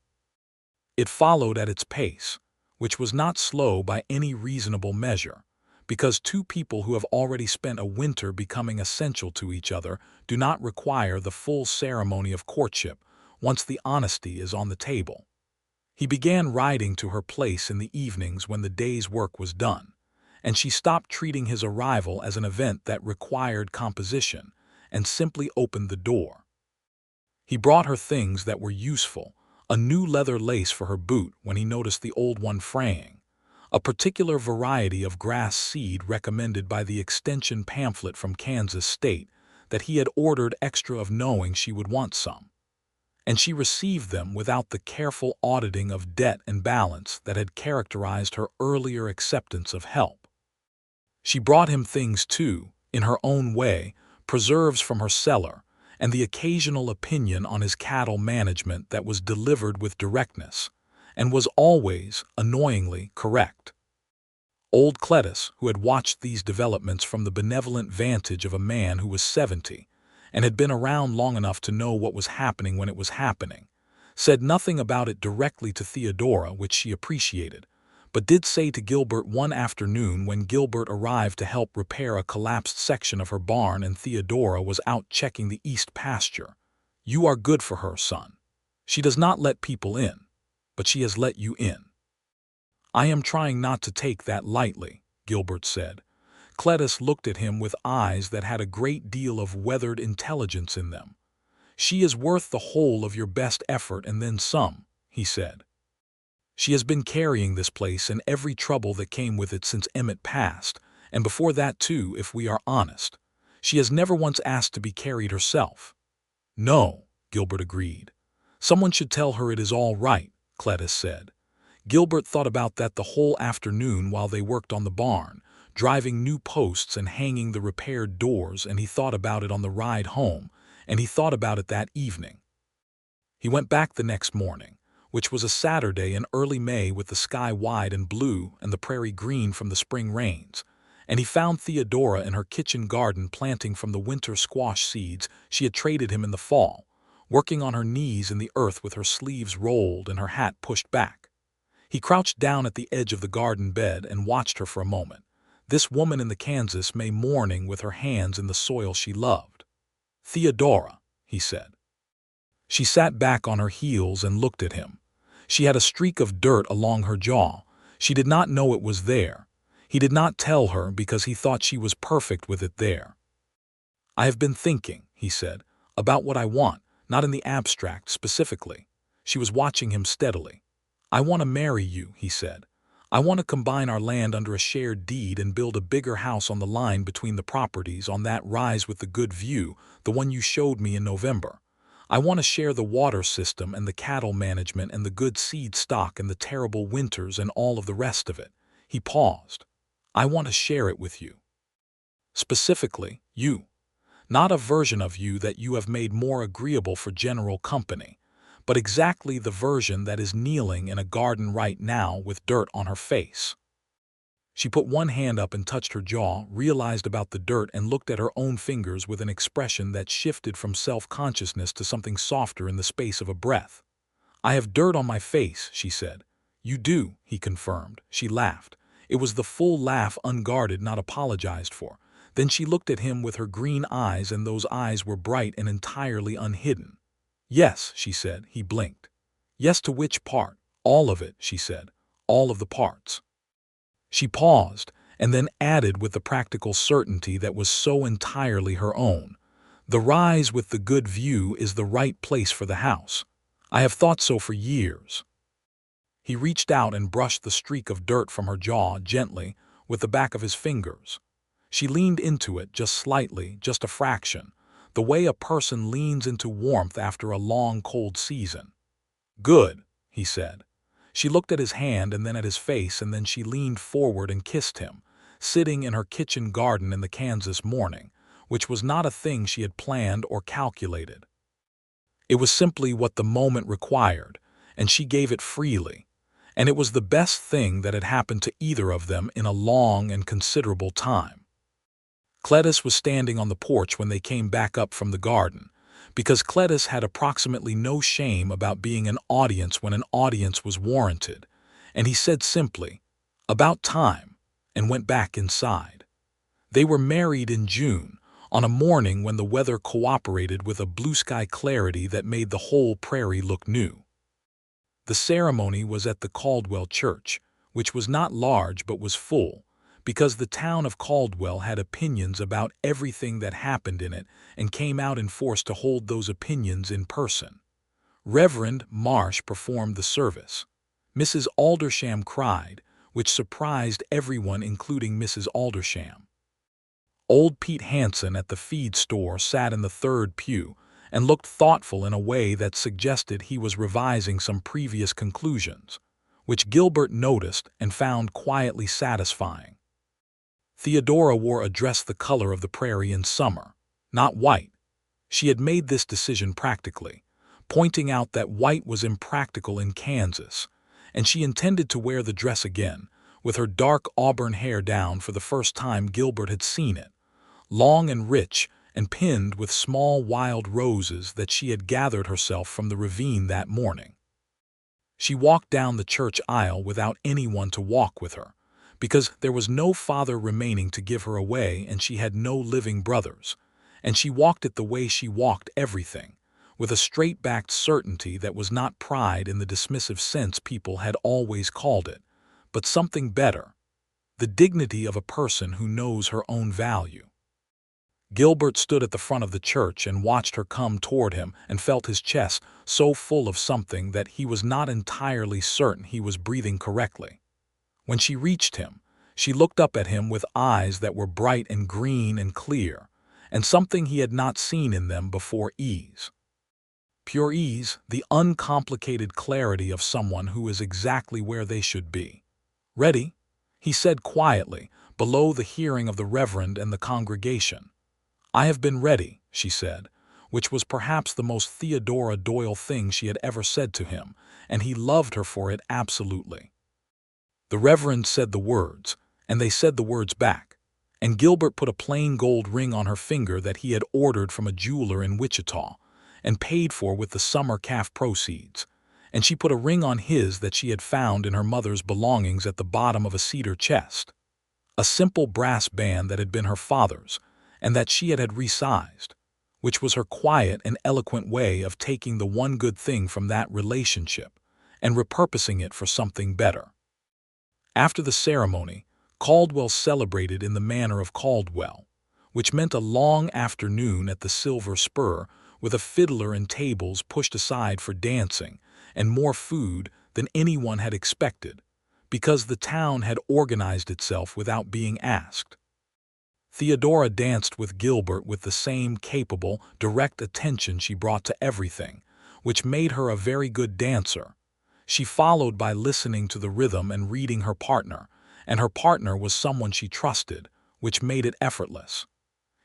It followed at its pace, which was not slow by any reasonable measure, because two people who have already spent a winter becoming essential to each other do not require the full ceremony of courtship once the honesty is on the table. He began riding to her place in the evenings when the day's work was done, and she stopped treating his arrival as an event that required composition and simply opened the door. He brought her things that were useful, a new leather lace for her boot when he noticed the old one fraying, a particular variety of grass seed recommended by the extension pamphlet from Kansas State that he had ordered extra of knowing she would want some. And she received them without the careful auditing of debt and balance that had characterized her earlier acceptance of help. She brought him things too, in her own way, preserves from her cellar, and the occasional opinion on his cattle management that was delivered with directness, and was always, annoyingly, correct. Old Cletus, who had watched these developments from the benevolent vantage of a man who was 70, and had been around long enough to know what was happening when it was happening, said nothing about it directly to Theodora, which she appreciated, but did say to Gilbert one afternoon when Gilbert arrived to help repair a collapsed section of her barn and Theodora was out checking the east pasture, "You are good for her, son. She does not let people in, but she has let you in." "I am trying not to take that lightly," Gilbert said. Cletus looked at him with eyes that had a great deal of weathered intelligence in them. "She is worth the whole of your best effort and then some," he said. "She has been carrying this place and every trouble that came with it since Emmett passed, and before that too, if we are honest. She has never once asked to be carried herself." "No," Gilbert agreed. "Someone should tell her it is all right," Cletus said. Gilbert thought about that the whole afternoon while they worked on the barn, driving new posts and hanging the repaired doors, and he thought about it on the ride home, and he thought about it that evening. He went back the next morning, which was a Saturday in early May with the sky wide and blue and the prairie green from the spring rains, and he found Theodora in her kitchen garden planting from the winter squash seeds she had traded him in the fall, working on her knees in the earth with her sleeves rolled and her hat pushed back. He crouched down at the edge of the garden bed and watched her for a moment, this woman in the Kansas May morning with her hands in the soil she loved. "Theodora," he said. She sat back on her heels and looked at him. She had a streak of dirt along her jaw. She did not know it was there. He did not tell her because he thought she was perfect with it there. "I have been thinking," he said, "about what I want, not in the abstract specifically." She was watching him steadily. "I want to marry you," he said. "I want to combine our land under a shared deed and build a bigger house on the line between the properties on that rise with the good view, the one you showed me in November. I want to share the water system and the cattle management and the good seed stock and the terrible winters and all of the rest of it." He paused. "I want to share it with you. Specifically, you. Not a version of you that you have made more agreeable for general company, but exactly the version that is kneeling in a garden right now with dirt on her face." She put one hand up and touched her jaw, realized about the dirt, and looked at her own fingers with an expression that shifted from self-consciousness to something softer in the space of a breath. "I have dirt on my face," she said. "You do," he confirmed. She laughed. It was the full laugh, unguarded, not apologized for. Then she looked at him with her green eyes, and those eyes were bright and entirely unhidden. "Yes," she said. He blinked. "Yes, to which part?" "All of it," she said. "All of the parts." She paused, and then added with the practical certainty that was so entirely her own, "The rise with the good view is the right place for the house. I have thought so for years." He reached out and brushed the streak of dirt from her jaw gently with the back of his fingers. She leaned into it just slightly, just a fraction, the way a person leans into warmth after a long cold season. "Good," he said. She looked at his hand and then at his face, and then she leaned forward and kissed him, sitting in her kitchen garden in the Kansas morning, which was not a thing she had planned or calculated. It was simply what the moment required, and she gave it freely, and it was the best thing that had happened to either of them in a long and considerable time. Cletus was standing on the porch when they came back up from the garden, because Cletus had approximately no shame about being an audience when an audience was warranted, and he said simply, "About time," and went back inside. They were married in June, on a morning when the weather cooperated with a blue sky clarity that made the whole prairie look new. The ceremony was at the Caldwell church, which was not large but was full, because the town of Caldwell had opinions about everything that happened in it and came out in force to hold those opinions in person. Reverend Marsh performed the service. Mrs. Aldersham cried, which surprised everyone including Mrs. Aldersham. Old Pete Hansen at the feed store sat in the third pew and looked thoughtful in a way that suggested he was revising some previous conclusions, which Gilbert noticed and found quietly satisfying. Theodora wore a dress the color of the prairie in summer, not white. She had made this decision practically, pointing out that white was impractical in Kansas, and she intended to wear the dress again, with her dark auburn hair down for the first time Gilbert had seen it, long and rich and pinned with small wild roses that she had gathered herself from the ravine that morning. She walked down the church aisle without anyone to walk with her, because there was no father remaining to give her away and she had no living brothers, and she walked it the way she walked everything, with a straight-backed certainty that was not pride in the dismissive sense people had always called it, but something better, the dignity of a person who knows her own value. Gilbert stood at the front of the church and watched her come toward him and felt his chest so full of something that he was not entirely certain he was breathing correctly. When she reached him, she looked up at him with eyes that were bright and green and clear, and something he had not seen in them before: ease. Pure ease, the uncomplicated clarity of someone who is exactly where they should be. "Ready?" he said quietly, below the hearing of the reverend and the congregation. "I have been ready," she said, which was perhaps the most Theodora Doyle thing she had ever said to him, and he loved her for it absolutely. The reverend said the words, and they said the words back, and Gilbert put a plain gold ring on her finger that he had ordered from a jeweler in Wichita and paid for with the summer calf proceeds, and she put a ring on his that she had found in her mother's belongings at the bottom of a cedar chest, a simple brass band that had been her father's, and that she had resized, which was her quiet and eloquent way of taking the one good thing from that relationship and repurposing it for something better. After the ceremony, Caldwell celebrated in the manner of Caldwell, which meant a long afternoon at the Silver Spur with a fiddler and tables pushed aside for dancing and more food than anyone had expected, because the town had organized itself without being asked. Theodora danced with Gilbert with the same capable, direct attention she brought to everything, which made her a very good dancer. She followed by listening to the rhythm and reading her partner, and her partner was someone she trusted, which made it effortless.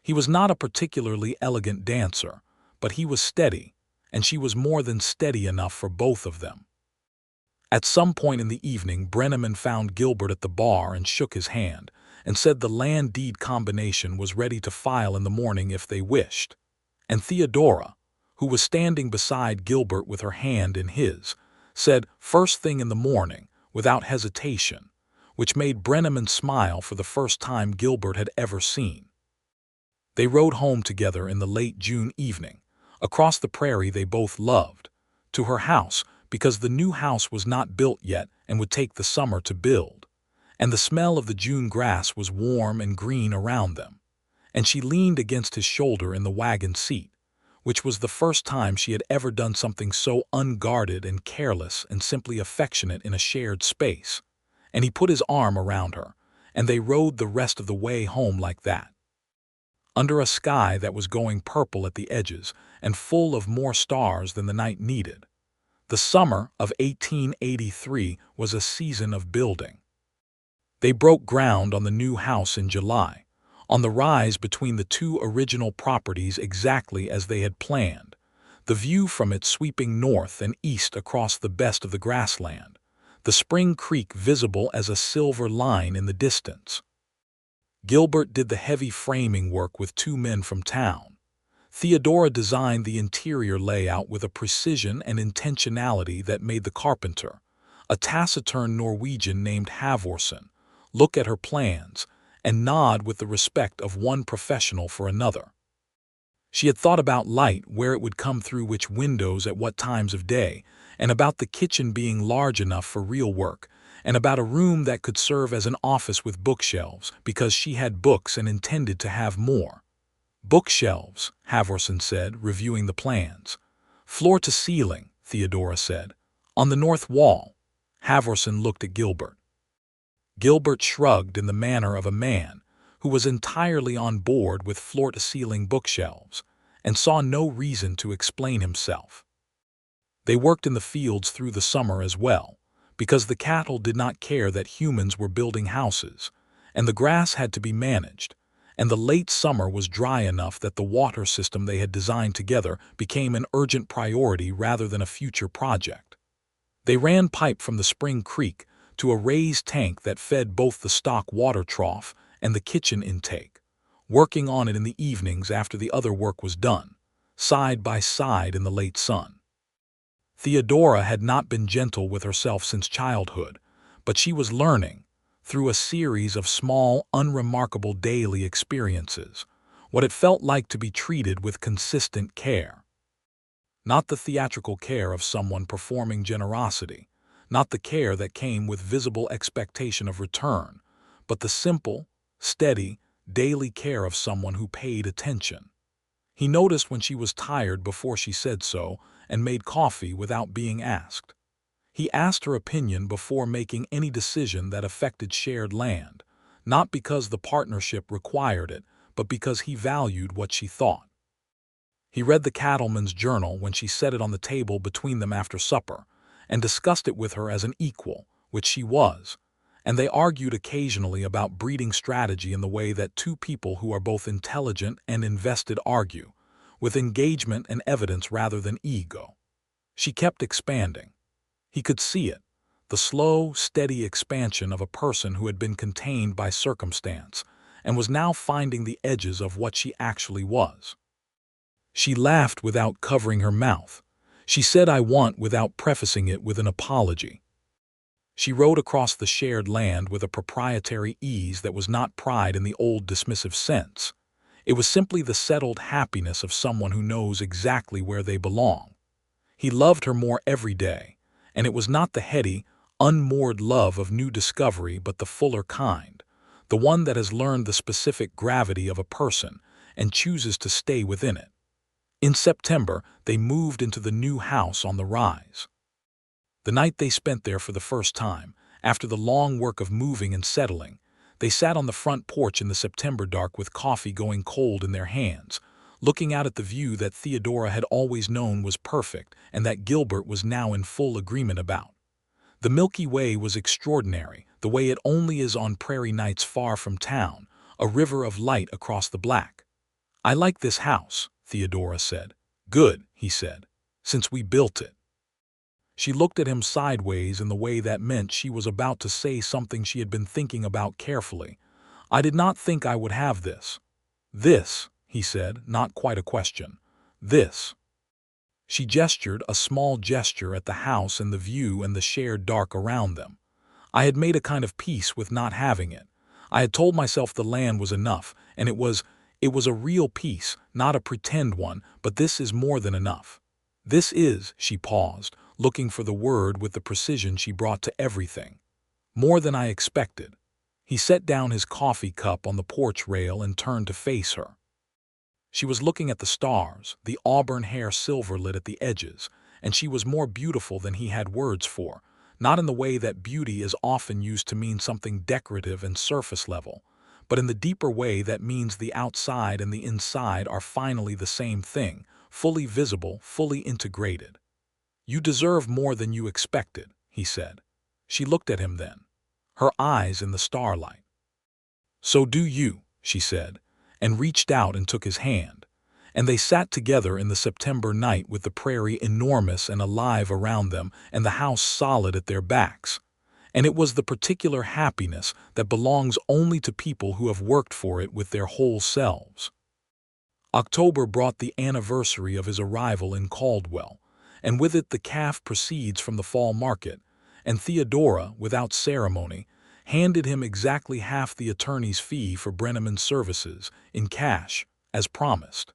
He was not a particularly elegant dancer, but he was steady, and she was more than steady enough for both of them. At some point in the evening, Brenneman found Gilbert at the bar and shook his hand, and said the land deed combination was ready to file in the morning if they wished. And Theodora, who was standing beside Gilbert with her hand in his, said first thing in the morning, without hesitation, which made Brenneman smile for the first time Gilbert had ever seen. They rode home together in the late June evening, across the prairie they both loved, to her house because the new house was not built yet and would take the summer to build, and the smell of the June grass was warm and green around them, and she leaned against his shoulder in the wagon seat, which was the first time she had ever done something so unguarded and careless and simply affectionate in a shared space, and he put his arm around her, and they rode the rest of the way home like that, under a sky that was going purple at the edges and full of more stars than the night needed. The summer of 1883 was a season of building. They broke ground on the new house in July, on the rise between the two original properties exactly as they had planned, the view from it sweeping north and east across the best of the grassland, the spring creek visible as a silver line in the distance. Gilbert did the heavy framing work with 2 men from town. Theodora designed the interior layout with a precision and intentionality that made the carpenter, a taciturn Norwegian named Halvorsen, look at her plans and nod with the respect of one professional for another. She had thought about light, where it would come through which windows at what times of day, and about the kitchen being large enough for real work, and about a room that could serve as an office with bookshelves, because she had books and intended to have more. "Bookshelves," Halvorsen said, reviewing the plans. "Floor to ceiling," Theodora said. "On the north wall." Halvorsen looked at Gilbert. Gilbert shrugged in the manner of a man who was entirely on board with floor-to-ceiling bookshelves, and saw no reason to explain himself. They worked in the fields through the summer as well, because the cattle did not care that humans were building houses, and the grass had to be managed, and the late summer was dry enough that the water system they had designed together became an urgent priority rather than a future project. They ran pipe from the spring creek to a raised tank that fed both the stock water trough and the kitchen intake, working on it in the evenings after the other work was done, side by side in the late sun. Theodora had not been gentle with herself since childhood, but she was learning, through a series of small, unremarkable daily experiences, what it felt like to be treated with consistent care. Not the theatrical care of someone performing generosity, not the care that came with visible expectation of return, but the simple, steady, daily care of someone who paid attention. He noticed when she was tired before she said so and made coffee without being asked. He asked her opinion before making any decision that affected shared land, not because the partnership required it, but because he valued what she thought. He read the cattleman's journal when she set it on the table between them after supper, and discussed it with her as an equal, which she was, and they argued occasionally about breeding strategy in the way that two people who are both intelligent and invested argue, with engagement and evidence rather than ego. She kept expanding. He could see it, the slow, steady expansion of a person who had been contained by circumstance and was now finding the edges of what she actually was. She laughed without covering her mouth. She said "I want" without prefacing it with an apology. She rode across the shared land with a proprietary ease that was not pride in the old dismissive sense. It was simply the settled happiness of someone who knows exactly where they belong. He loved her more every day, and it was not the heady, unmoored love of new discovery but the fuller kind, the one that has learned the specific gravity of a person and chooses to stay within it. In September, they moved into the new house on the rise. The night they spent there for the first time, after the long work of moving and settling, they sat on the front porch in the September dark with coffee going cold in their hands, looking out at the view that Theodora had always known was perfect and that Gilbert was now in full agreement about. The Milky Way was extraordinary, the way it only is on prairie nights far from town, a river of light across the black. "I like this house," Theodora said. "Good," he said, "since we built it." She looked at him sideways in the way that meant she was about to say something she had been thinking about carefully. "I did not think I would have this." "This," he said, not quite a question. "This." She gestured a small gesture at the house and the view and the shared dark around them. "I had made a kind of peace with not having it. I had told myself the land was enough, and it was a real peace, not a pretend one, but this is more than enough. This is," she paused, looking for the word with the precision she brought to everything, "more than I expected." He set down his coffee cup on the porch rail and turned to face her. She was looking at the stars, the auburn hair silver-lit at the edges, and she was more beautiful than he had words for, not in the way that beauty is often used to mean something decorative and surface level, but in the deeper way that means the outside and the inside are finally the same thing, fully visible, fully integrated. "You deserve more than you expected," he said. She looked at him then, her eyes in the starlight. "So do you," she said, and reached out and took his hand, and they sat together in the September night with the prairie enormous and alive around them and the house solid at their backs. And it was the particular happiness that belongs only to people who have worked for it with their whole selves. October brought the anniversary of his arrival in Caldwell, and with it the calf proceeds from the fall market, and Theodora, without ceremony, handed him exactly half the attorney's fee for Brenneman's services, in cash, as promised.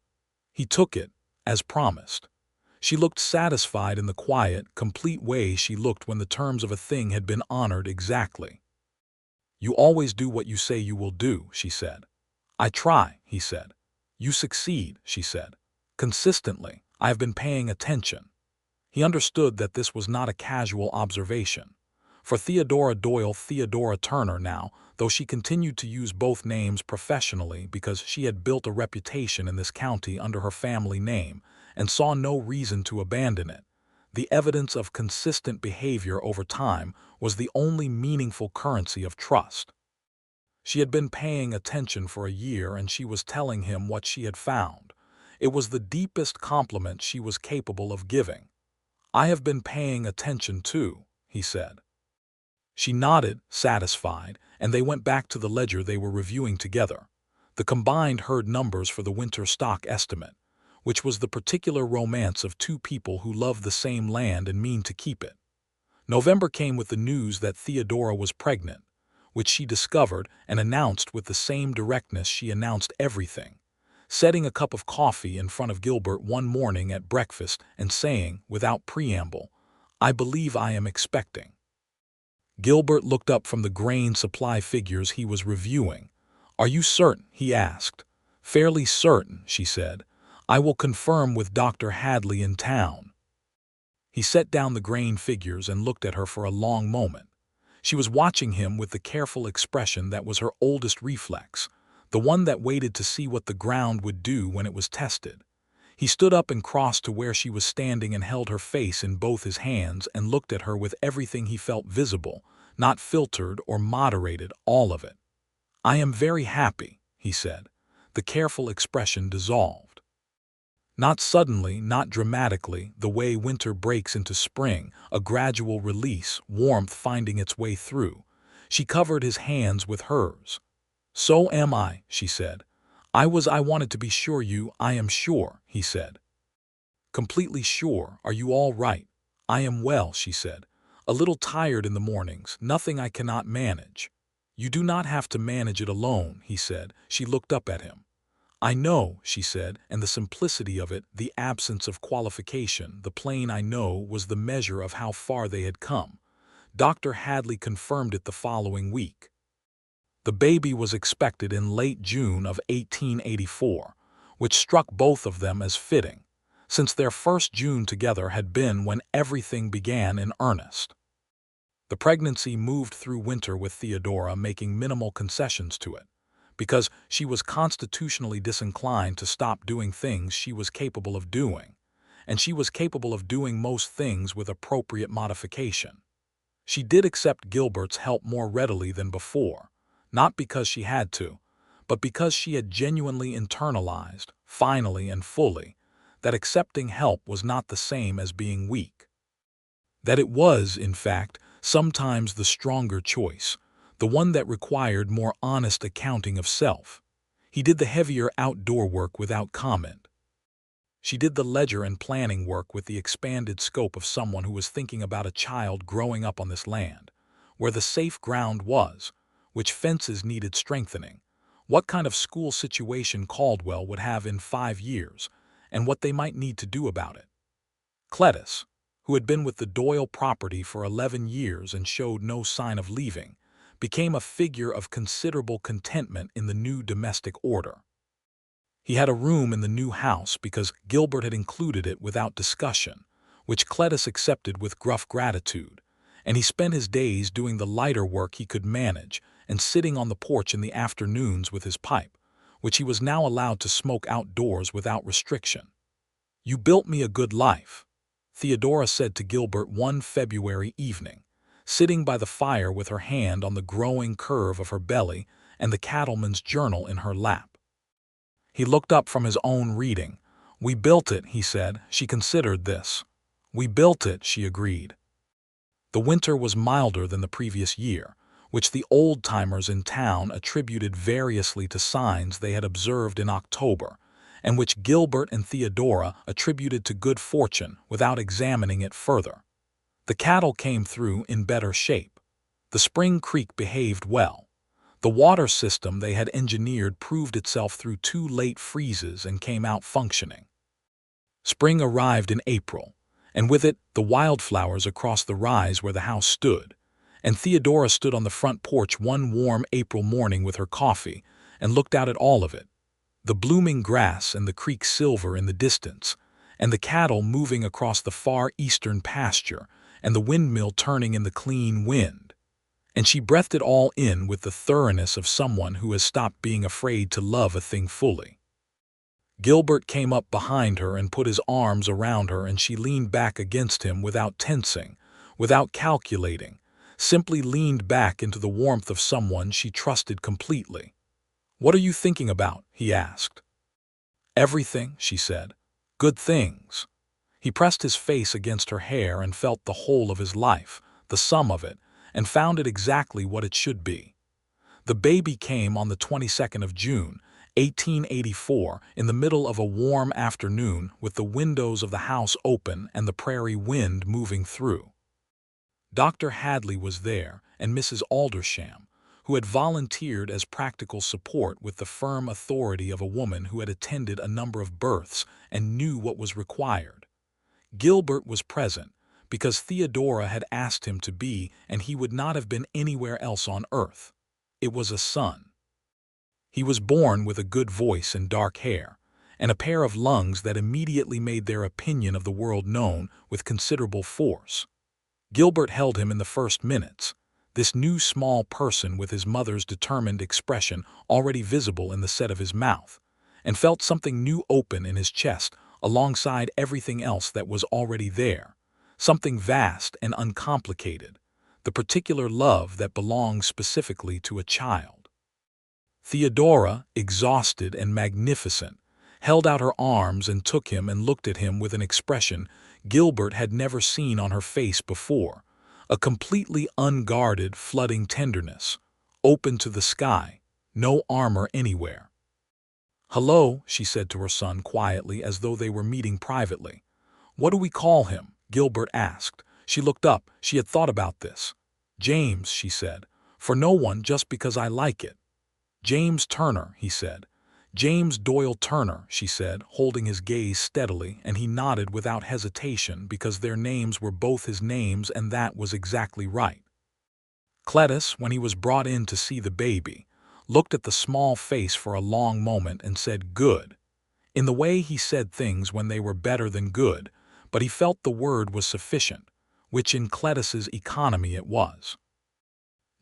He took it, as promised. She looked satisfied in the quiet, complete way she looked when the terms of a thing had been honored exactly. "You always do what you say you will do," she said. "I try," he said. "You succeed," she said. "Consistently, I have been paying attention." He understood that this was not a casual observation. For Theodora Doyle, Theodora Turner now, though she continued to use both names professionally because she had built a reputation in this county under her family name and saw no reason to abandon it. The evidence of consistent behavior over time was the only meaningful currency of trust. She had been paying attention for a year and she was telling him what she had found. It was the deepest compliment she was capable of giving. "I have been paying attention too," he said. She nodded, satisfied, and they went back to the ledger they were reviewing together. The combined herd numbers for the winter stock estimate, which was the particular romance of two people who love the same land and mean to keep it. November came with the news that Theodora was pregnant, which she discovered and announced with the same directness she announced everything, setting a cup of coffee in front of Gilbert one morning at breakfast and saying, without preamble, "I believe I am expecting." Gilbert looked up from the grain supply figures he was reviewing. "Are you certain?" he asked. "Fairly certain," she said. "I will confirm with Dr. Hadley in town." He set down the grain figures and looked at her for a long moment. She was watching him with the careful expression that was her oldest reflex, the one that waited to see what the ground would do when it was tested. He stood up and crossed to where she was standing and held her face in both his hands and looked at her with everything he felt visible, not filtered or moderated, all of it. "I am very happy," he said. The careful expression dissolved. Not suddenly, not dramatically, the way winter breaks into spring, a gradual release, warmth finding its way through. She covered his hands with hers. "So am I," she said. I wanted to be sure I am sure," he said. "Completely sure. Are you all right?" "I am well," she said. "A little tired in the mornings, nothing I cannot manage." "You do not have to manage it alone," he said. She looked up at him. "I know," she said, and the simplicity of it, the absence of qualification, the plain "I know" was the measure of how far they had come. Dr. Hadley confirmed it the following week. The baby was expected in late June of 1884, which struck both of them as fitting, since their first June together had been when everything began in earnest. The pregnancy moved through winter with Theodora making minimal concessions to it, because she was constitutionally disinclined to stop doing things she was capable of doing, and she was capable of doing most things with appropriate modification. She did accept Gilbert's help more readily than before, not because she had to, but because she had genuinely internalized, finally and fully, that accepting help was not the same as being weak. That it was, in fact, sometimes the stronger choice, the one that required more honest accounting of self. He did the heavier outdoor work without comment. She did the ledger and planning work with the expanded scope of someone who was thinking about a child growing up on this land, where the safe ground was, which fences needed strengthening, what kind of school situation Caldwell would have in 5 years, and what they might need to do about it. Cletus, who had been with the Doyle property for 11 years and showed no sign of leaving, became a figure of considerable contentment in the new domestic order. He had a room in the new house because Gilbert had included it without discussion, which Cletus accepted with gruff gratitude, and he spent his days doing the lighter work he could manage and sitting on the porch in the afternoons with his pipe, which he was now allowed to smoke outdoors without restriction. "You built me a good life," Theodora said to Gilbert one February evening, sitting by the fire with her hand on the growing curve of her belly and the cattleman's journal in her lap. He looked up from his own reading. "We built it," he said. She considered this. "We built it," she agreed. The winter was milder than the previous year, which the old-timers in town attributed variously to signs they had observed in October, and which Gilbert and Theodora attributed to good fortune without examining it further. The cattle came through in better shape. The spring creek behaved well. The water system they had engineered proved itself through 2 late freezes and came out functioning. Spring arrived in April, and with it the wildflowers across the rise where the house stood, and Theodora stood on the front porch one warm April morning with her coffee and looked out at all of it, the blooming grass and the creek silver in the distance, and the cattle moving across the far eastern pasture, and the windmill turning in the clean wind. And she breathed it all in with the thoroughness of someone who has stopped being afraid to love a thing fully. Gilbert came up behind her and put his arms around her, and she leaned back against him without tensing, without calculating, simply leaned back into the warmth of someone she trusted completely. "What are you thinking about?" he asked. "Everything," she said. "Good things." He pressed his face against her hair and felt the whole of his life, the sum of it, and found it exactly what it should be. The baby came on the 22nd of June, 1884, in the middle of a warm afternoon, with the windows of the house open and the prairie wind moving through. Dr. Hadley was there, and Mrs. Aldersham, who had volunteered as practical support with the firm authority of a woman who had attended a number of births and knew what was required. Gilbert was present because Theodora had asked him to be, and he would not have been anywhere else on earth. It was a son. He was born with a good voice and dark hair, and a pair of lungs that immediately made their opinion of the world known with considerable force. Gilbert held him in the first minutes, this new small person with his mother's determined expression already visible in the set of his mouth, and felt something new open in his chest alongside everything else that was already there, something vast and uncomplicated, the particular love that belongs specifically to a child. Theodora, exhausted and magnificent, held out her arms and took him and looked at him with an expression Gilbert had never seen on her face before, a completely unguarded, flooding tenderness, open to the sky, no armor anywhere. "Hello," she said to her son quietly, as though they were meeting privately. "What do we call him?" Gilbert asked. She looked up. She had thought about this. "James," she said, "for no one, just because I like it." "James Turner," he said. "James Doyle Turner," she said, holding his gaze steadily, and he nodded without hesitation because their names were both his names, and that was exactly right. Cletus, when he was brought in to see the baby, looked at the small face for a long moment and said "good." In the way he said things when they were better than good, but he felt the word was sufficient, which in Cletus's economy it was.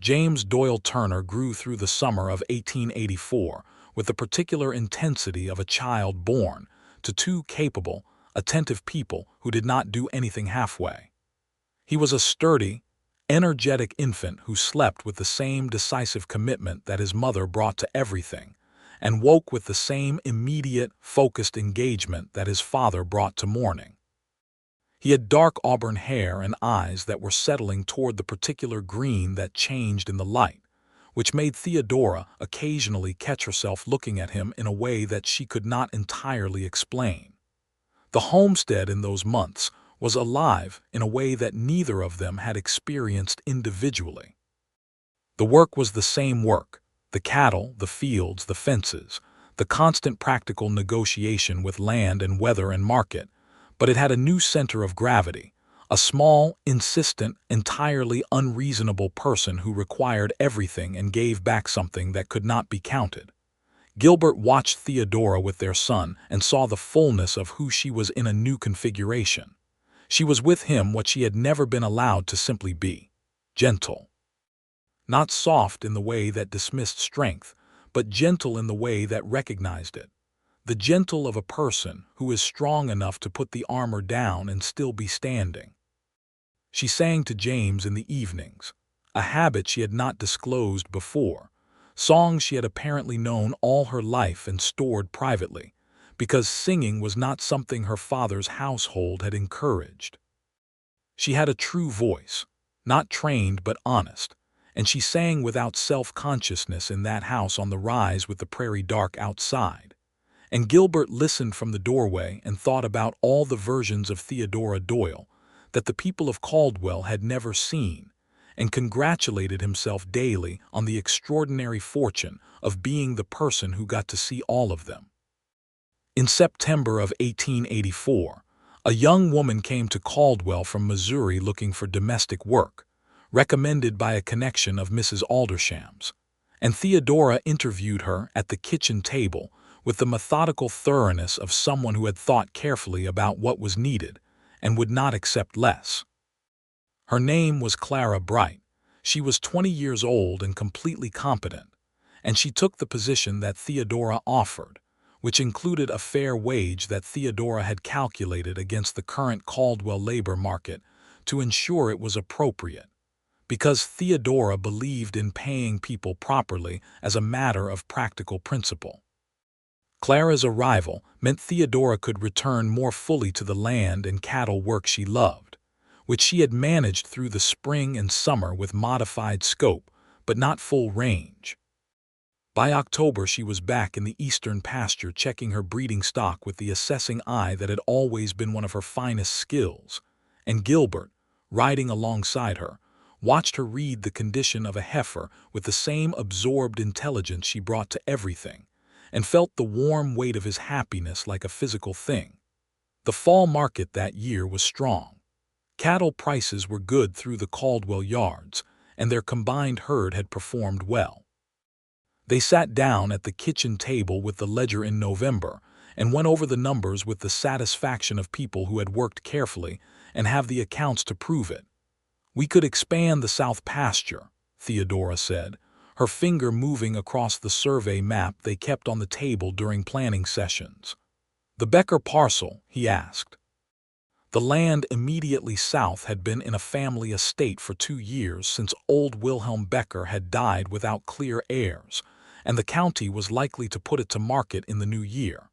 James Doyle Turner grew through the summer of 1884 with the particular intensity of a child born to two capable, attentive people who did not do anything halfway. He was a sturdy, energetic infant who slept with the same decisive commitment that his mother brought to everything, and woke with the same immediate, focused engagement that his father brought to morning. He had dark auburn hair and eyes that were settling toward the particular green that changed in the light, which made Theodora occasionally catch herself looking at him in a way that she could not entirely explain. The homestead in those months was alive in a way that neither of them had experienced individually. The work was the same work, the cattle, the fields, the fences, the constant practical negotiation with land and weather and market, but it had a new center of gravity, a small, insistent, entirely unreasonable person who required everything and gave back something that could not be counted. Gilbert watched Theodora with their son and saw the fullness of who she was in a new configuration. She was with him what she had never been allowed to simply be: gentle. Not soft in the way that dismissed strength, but gentle in the way that recognized it. The gentle of a person who is strong enough to put the armor down and still be standing. She sang to James in the evenings, a habit she had not disclosed before, songs she had apparently known all her life and stored privately, because singing was not something her father's household had encouraged. She had a true voice, not trained but honest, and she sang without self-consciousness in that house on the rise with the prairie dark outside. And Gilbert listened from the doorway and thought about all the versions of Theodora Doyle that the people of Caldwell had never seen, and congratulated himself daily on the extraordinary fortune of being the person who got to see all of them. In September of 1884, a young woman came to Caldwell from Missouri looking for domestic work, recommended by a connection of Mrs. Aldersham's, and Theodora interviewed her at the kitchen table with the methodical thoroughness of someone who had thought carefully about what was needed and would not accept less. Her name was Clara Bright. She was 20 years old and completely competent, and she took the position that Theodora offered, which included a fair wage that Theodora had calculated against the current Caldwell labor market to ensure it was appropriate, because Theodora believed in paying people properly as a matter of practical principle. Clara's arrival meant Theodora could return more fully to the land and cattle work she loved, which she had managed through the spring and summer with modified scope, but not full range. By October she was back in the eastern pasture checking her breeding stock with the assessing eye that had always been one of her finest skills, and Gilbert, riding alongside her, watched her read the condition of a heifer with the same absorbed intelligence she brought to everything, and felt the warm weight of his happiness like a physical thing. The fall market that year was strong. Cattle prices were good through the Caldwell yards, and their combined herd had performed well. They sat down at the kitchen table with the ledger in November and went over the numbers with the satisfaction of people who had worked carefully and have the accounts to prove it. "We could expand the south pasture," Theodora said, her finger moving across the survey map they kept on the table during planning sessions. "The Becker parcel?" he asked. The land immediately south had been in a family estate for 2 years since old Wilhelm Becker had died without clear heirs, and the county was likely to put it to market in the new year.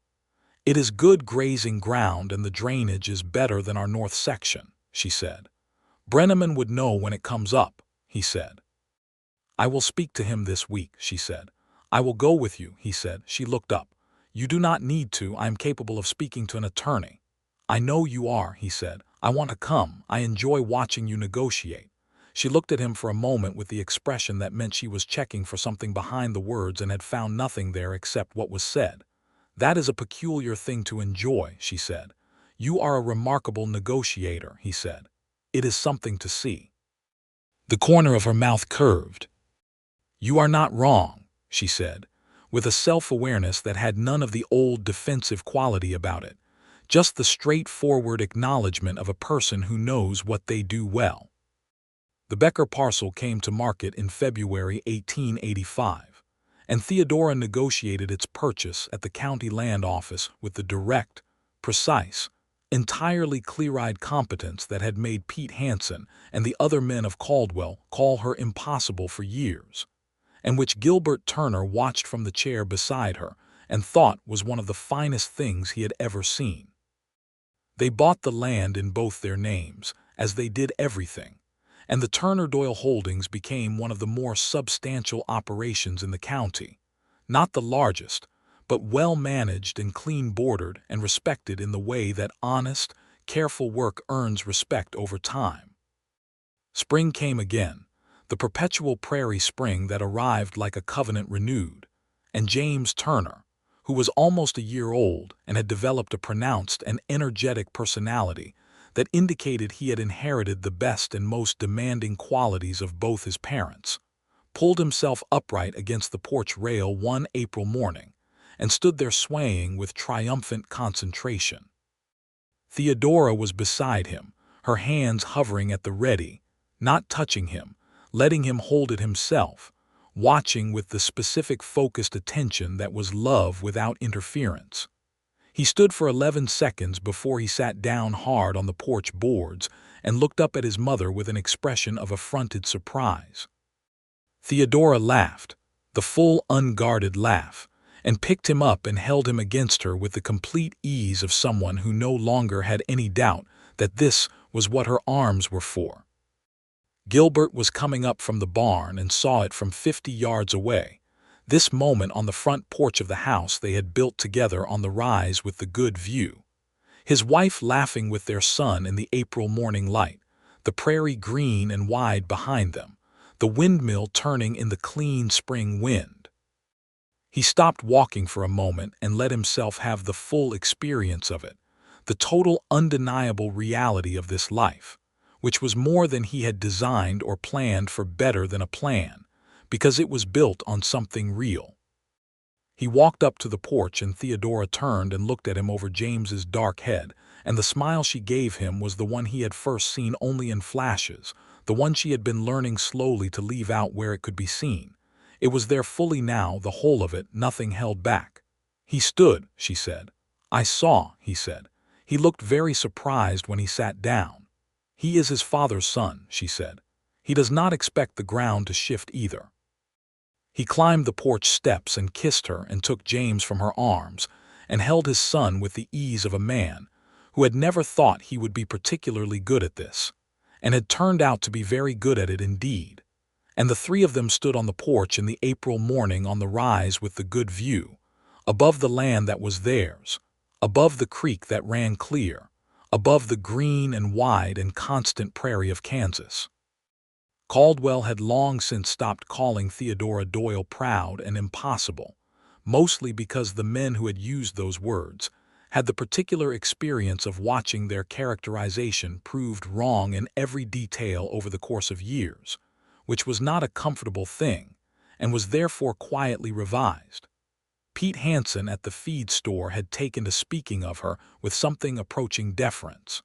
"It is good grazing ground and the drainage is better than our north section," she said. "Brenneman would know when it comes up," he said. "I will speak to him this week," she said. "I will go with you," he said. She looked up. "You do not need to. I am capable of speaking to an attorney." "I know you are," he said. "I want to come. I enjoy watching you negotiate." She looked at him for a moment with the expression that meant she was checking for something behind the words and had found nothing there except what was said. "That is a peculiar thing to enjoy," she said. "You are a remarkable negotiator," he said. "It is something to see." The corner of her mouth curved. "You are not wrong," she said, with a self-awareness that had none of the old defensive quality about it, just the straightforward acknowledgement of a person who knows what they do well. The Becker parcel came to market in February 1885, and Theodora negotiated its purchase at the county land office with the direct, precise, entirely clear-eyed competence that had made Pete Hansen and the other men of Caldwell call her impossible for years, and which Gilbert Turner watched from the chair beside her and thought was one of the finest things he had ever seen. They bought the land in both their names, as they did everything, and the Turner-Doyle holdings became one of the more substantial operations in the county, not the largest, but well-managed and clean-bordered and respected in the way that honest, careful work earns respect over time. Spring came again, the perpetual prairie spring that arrived like a covenant renewed, and James Turner, who was almost a year old and had developed a pronounced and energetic personality that indicated he had inherited the best and most demanding qualities of both his parents, pulled himself upright against the porch rail one April morning and stood there swaying with triumphant concentration. Theodora was beside him, her hands hovering at the ready, not touching him, letting him hold it himself, watching with the specific focused attention that was love without interference. He stood for 11 seconds before he sat down hard on the porch boards and looked up at his mother with an expression of affronted surprise. Theodora laughed, the full unguarded laugh, and picked him up and held him against her with the complete ease of someone who no longer had any doubt that this was what her arms were for. Gilbert was coming up from the barn and saw it from 50 yards away, this moment on the front porch of the house they had built together on the rise with the good view. His wife laughing with their son in the April morning light, the prairie green and wide behind them, the windmill turning in the clean spring wind. He stopped walking for a moment and let himself have the full experience of it, the total undeniable reality of this life, which was more than he had designed or planned for better than a plan, because it was built on something real. He walked up to the porch and Theodora turned and looked at him over James's dark head, and the smile she gave him was the one he had first seen only in flashes, the one she had been learning slowly to leave out where it could be seen. It was there fully now, the whole of it, nothing held back. "He stood," she said. "I saw," he said. "He looked very surprised when he sat down." "He is his father's son," she said. "He does not expect the ground to shift either." He climbed the porch steps and kissed her and took James from her arms and held his son with the ease of a man who had never thought he would be particularly good at this, and had turned out to be very good at it indeed. And the three of them stood on the porch in the April morning on the rise with the good view, above the land that was theirs, above the creek that ran clear, above the green and wide and constant prairie of Kansas. Caldwell had long since stopped calling Theodora Doyle proud and impossible, mostly because the men who had used those words had the particular experience of watching their characterization proved wrong in every detail over the course of years, which was not a comfortable thing, and was therefore quietly revised. Pete Hansen at the feed store had taken to speaking of her with something approaching deference.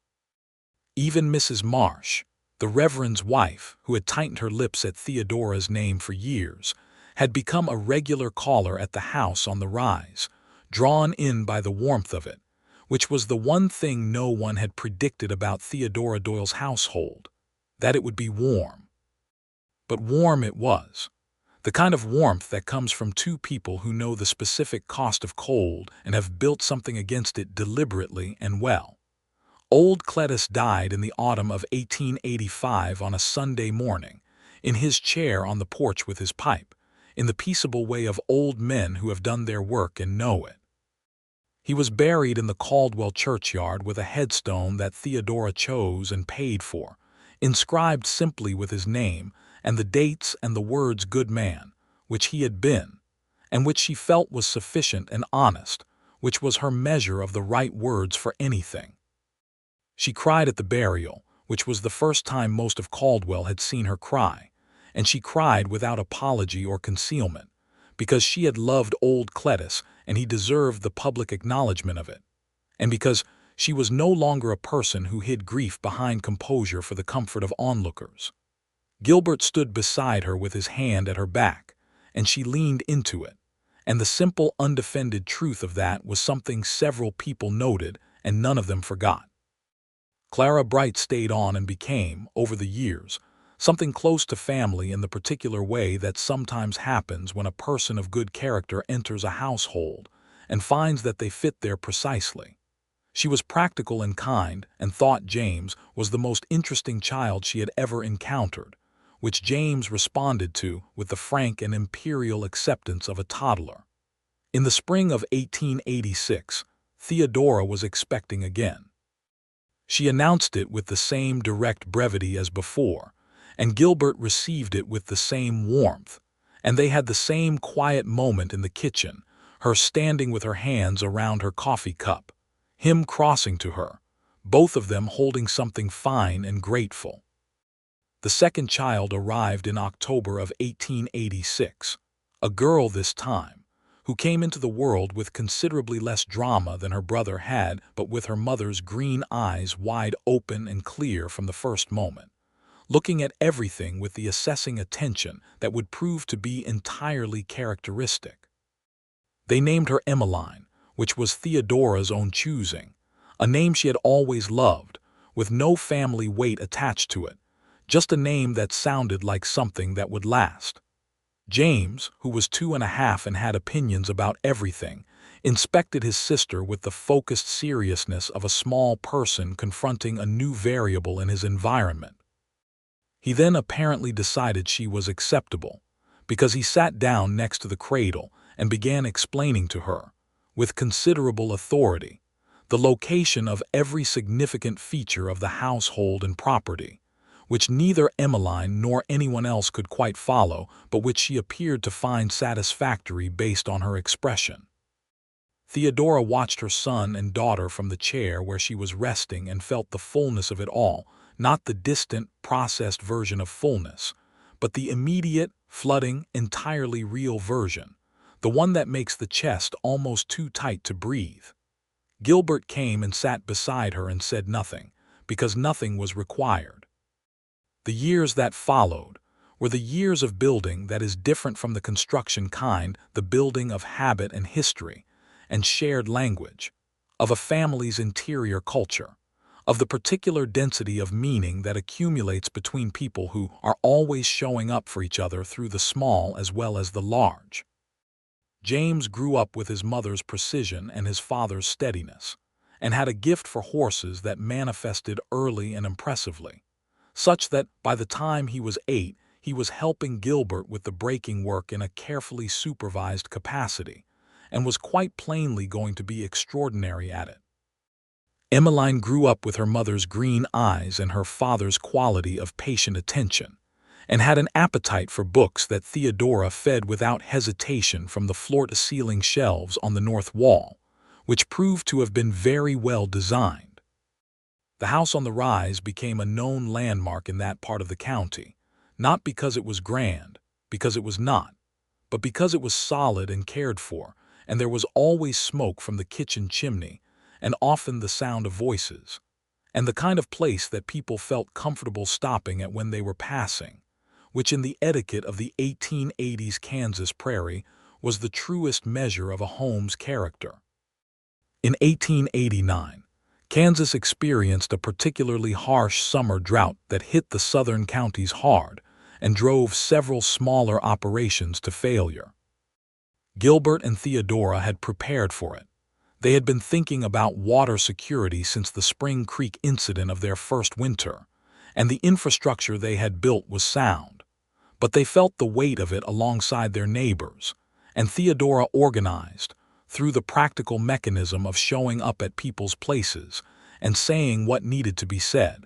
Even Mrs. Marsh, the Reverend's wife, who had tightened her lips at Theodora's name for years, had become a regular caller at the house on the rise, drawn in by the warmth of it, which was the one thing no one had predicted about Theodora Doyle's household, that it would be warm. But warm it was, the kind of warmth that comes from two people who know the specific cost of cold and have built something against it deliberately and well. Old Cledis died in the autumn of 1885 on a Sunday morning, in his chair on the porch with his pipe, in the peaceable way of old men who have done their work and know it. He was buried in the Caldwell churchyard with a headstone that Theodora chose and paid for, inscribed simply with his name and the dates and the words "good man," which he had been, and which she felt was sufficient and honest, which was her measure of the right words for anything. She cried at the burial, which was the first time most of Caldwell had seen her cry, and she cried without apology or concealment, because she had loved old Cledis and he deserved the public acknowledgment of it, and because she was no longer a person who hid grief behind composure for the comfort of onlookers. Gilbert stood beside her with his hand at her back, and she leaned into it, and the simple, undefended truth of that was something several people noted and none of them forgot. Clara Bright stayed on and became, over the years, something close to family in the particular way that sometimes happens when a person of good character enters a household and finds that they fit there precisely. She was practical and kind and thought James was the most interesting child she had ever encountered, which James responded to with the frank and imperial acceptance of a toddler. In the spring of 1886, Theodora was expecting again. She announced it with the same direct brevity as before, and Gilbert received it with the same warmth, and they had the same quiet moment in the kitchen, her standing with her hands around her coffee cup, him crossing to her, both of them holding something fine and grateful. The second child arrived in October of 1886, a girl this time, who came into the world with considerably less drama than her brother had, but with her mother's green eyes wide open and clear from the first moment, looking at everything with the assessing attention that would prove to be entirely characteristic. They named her Emmeline, which was Theodora's own choosing, a name she had always loved, with no family weight attached to it, just a name that sounded like something that would last. James, who was 2.5 and had opinions about everything, inspected his sister with the focused seriousness of a small person confronting a new variable in his environment. He then apparently decided she was acceptable, because he sat down next to the cradle and began explaining to her, with considerable authority, the location of every significant feature of the household and property, which neither Emmeline nor anyone else could quite follow, but which she appeared to find satisfactory based on her expression. Theodora watched her son and daughter from the chair where she was resting and felt the fullness of it all, not the distant, processed version of fullness, but the immediate, flooding, entirely real version, the one that makes the chest almost too tight to breathe. Gilbert came and sat beside her and said nothing, because nothing was required. The years that followed were the years of building that is different from the construction kind, the building of habit and history, and shared language, of a family's interior culture, of the particular density of meaning that accumulates between people who are always showing up for each other through the small as well as the large. James grew up with his mother's precision and his father's steadiness, and had a gift for horses that manifested early and impressively, such that by the time he was 8, he was helping Gilbert with the breaking work in a carefully supervised capacity, and was quite plainly going to be extraordinary at it. Emmeline grew up with her mother's green eyes and her father's quality of patient attention, and had an appetite for books that Theodora fed without hesitation from the floor-to-ceiling shelves on the north wall, which proved to have been very well designed. The house on the rise became a known landmark in that part of the county, not because it was grand, because it was not, but because it was solid and cared for, and there was always smoke from the kitchen chimney, and often the sound of voices, and the kind of place that people felt comfortable stopping at when they were passing, which in the etiquette of the 1880s Kansas prairie was the truest measure of a home's character. In 1889, Kansas experienced a particularly harsh summer drought that hit the southern counties hard and drove several smaller operations to failure. Gilbert and Theodora had prepared for it. They had been thinking about water security since the Spring Creek incident of their first winter, and the infrastructure they had built was sound. But they felt the weight of it alongside their neighbors, and Theodora organized, through the practical mechanism of showing up at people's places and saying what needed to be said.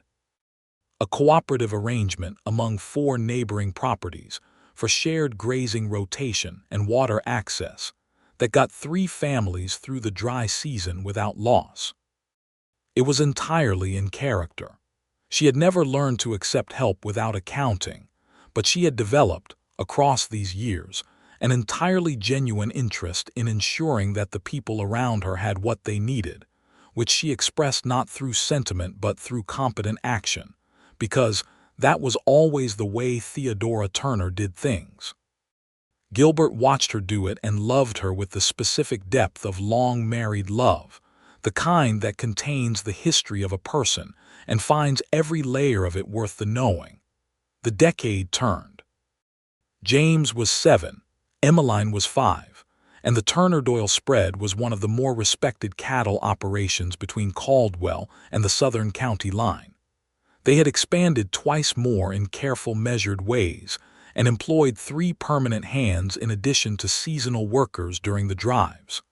A cooperative arrangement among 4 neighboring properties for shared grazing rotation and water access that got 3 families through the dry season without loss. It was entirely in character. She had never learned to accept help without accounting, but she had developed, across these years, an entirely genuine interest in ensuring that the people around her had what they needed, which she expressed not through sentiment but through competent action, because that was always the way Theodora Turner did things. Gilbert watched her do it and loved her with the specific depth of long-married love, the kind that contains the history of a person and finds every layer of it worth the knowing. The decade turned. James was 7, Emmeline was 5, and the Turner-Doyle spread was one of the more respected cattle operations between Caldwell and the southern county line. They had expanded twice more in careful, measured ways and employed 3 permanent hands in addition to seasonal workers during the drives.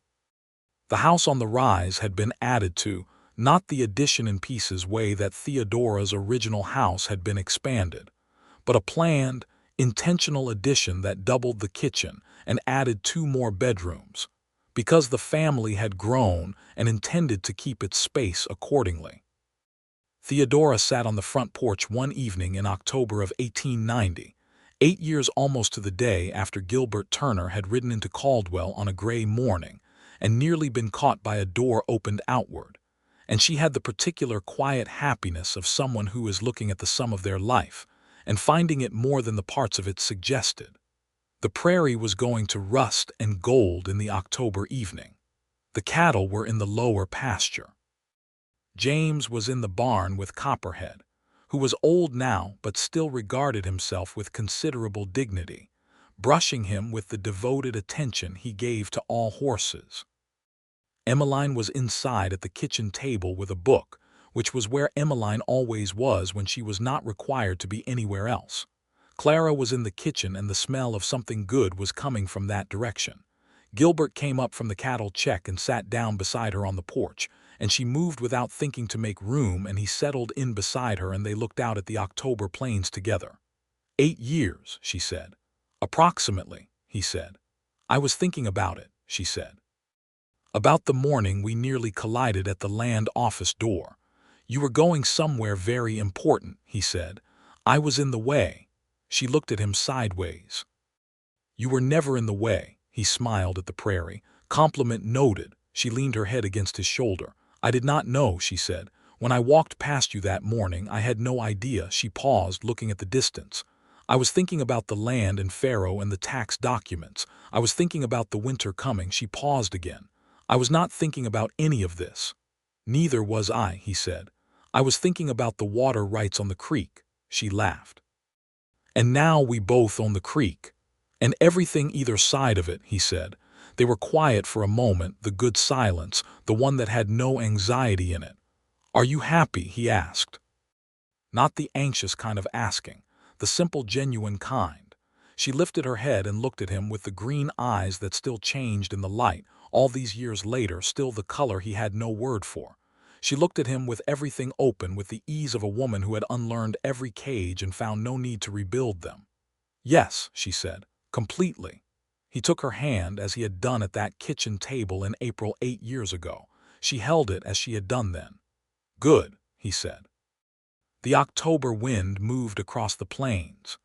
The house on the rise had been added to, not the addition in pieces way that Theodora's original house had been expanded, but a planned, intentional addition that doubled the kitchen and added 2 more bedrooms, because the family had grown and intended to keep its space accordingly. Theodora sat on the front porch one evening in October of 1890, 8 years almost to the day after Gilbert Turner had ridden into Caldwell on a gray morning and nearly been caught by a door opened outward, and she had the particular quiet happiness of someone who is looking at the sum of their life and finding it more than the parts of it suggested. The prairie was going to rust and gold in the October evening. The cattle were in the lower pasture. James was in the barn with Copperhead, who was old now but still regarded himself with considerable dignity, brushing him with the devoted attention he gave to all horses. Emmeline was inside at the kitchen table with a book, which was where Emmeline always was when she was not required to be anywhere else. Clara was in the kitchen and the smell of something good was coming from that direction. Gilbert came up from the cattle check and sat down beside her on the porch, and she moved without thinking to make room, and he settled in beside her and they looked out at the October plains together. 8 years, she said. Approximately, he said. I was thinking about it, she said. About the morning we nearly collided at the land office door. You were going somewhere very important, he said. I was in the way. She looked at him sideways. You were never in the way, He smiled at the prairie. Compliment noted. She leaned her head against his shoulder. I did not know, she said. When I walked past you that morning, I had no idea. She paused, looking at the distance. I was thinking about the land and Pharaoh and the tax documents. I was thinking about the winter coming. She paused again. I was not thinking about any of this. Neither was I, he said. I was thinking about the water rights on the creek. She laughed. And now we both own the creek. And everything either side of it, he said. They were quiet for a moment, the good silence, the one that had no anxiety in it. Are you happy? He asked. Not the anxious kind of asking, the simple, genuine kind. She lifted her head and looked at him with the green eyes that still changed in the light, all these years later, still the color he had no word for. She looked at him with everything open, with the ease of a woman who had unlearned every cage and found no need to rebuild them. Yes, she said, completely. He took her hand as he had done at that kitchen table in April 8 years ago. She held it as she had done then. Good, he said. The October wind moved across the plains.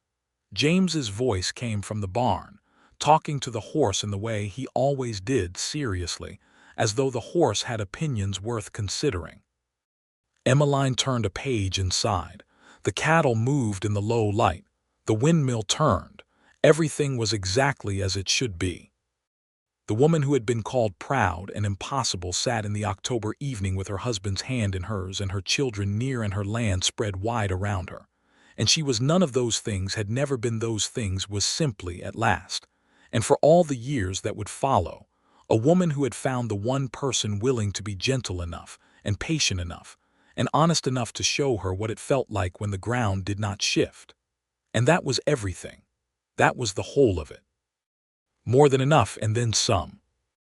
James's voice came from the barn, talking to the horse in the way he always did, seriously, as though the horse had opinions worth considering. Emmeline turned a page inside. The cattle moved in the low light. The windmill turned. Everything was exactly as it should be. The woman who had been called proud and impossible sat in the October evening with her husband's hand in hers and her children near and her land spread wide around her. And she was none of those things, had never been those things, was simply, at last, and for all the years that would follow, a woman who had found the one person willing to be gentle enough and patient enough and honest enough to show her what it felt like when the ground did not shift. And that was everything. That was the whole of it. More than enough, and then some.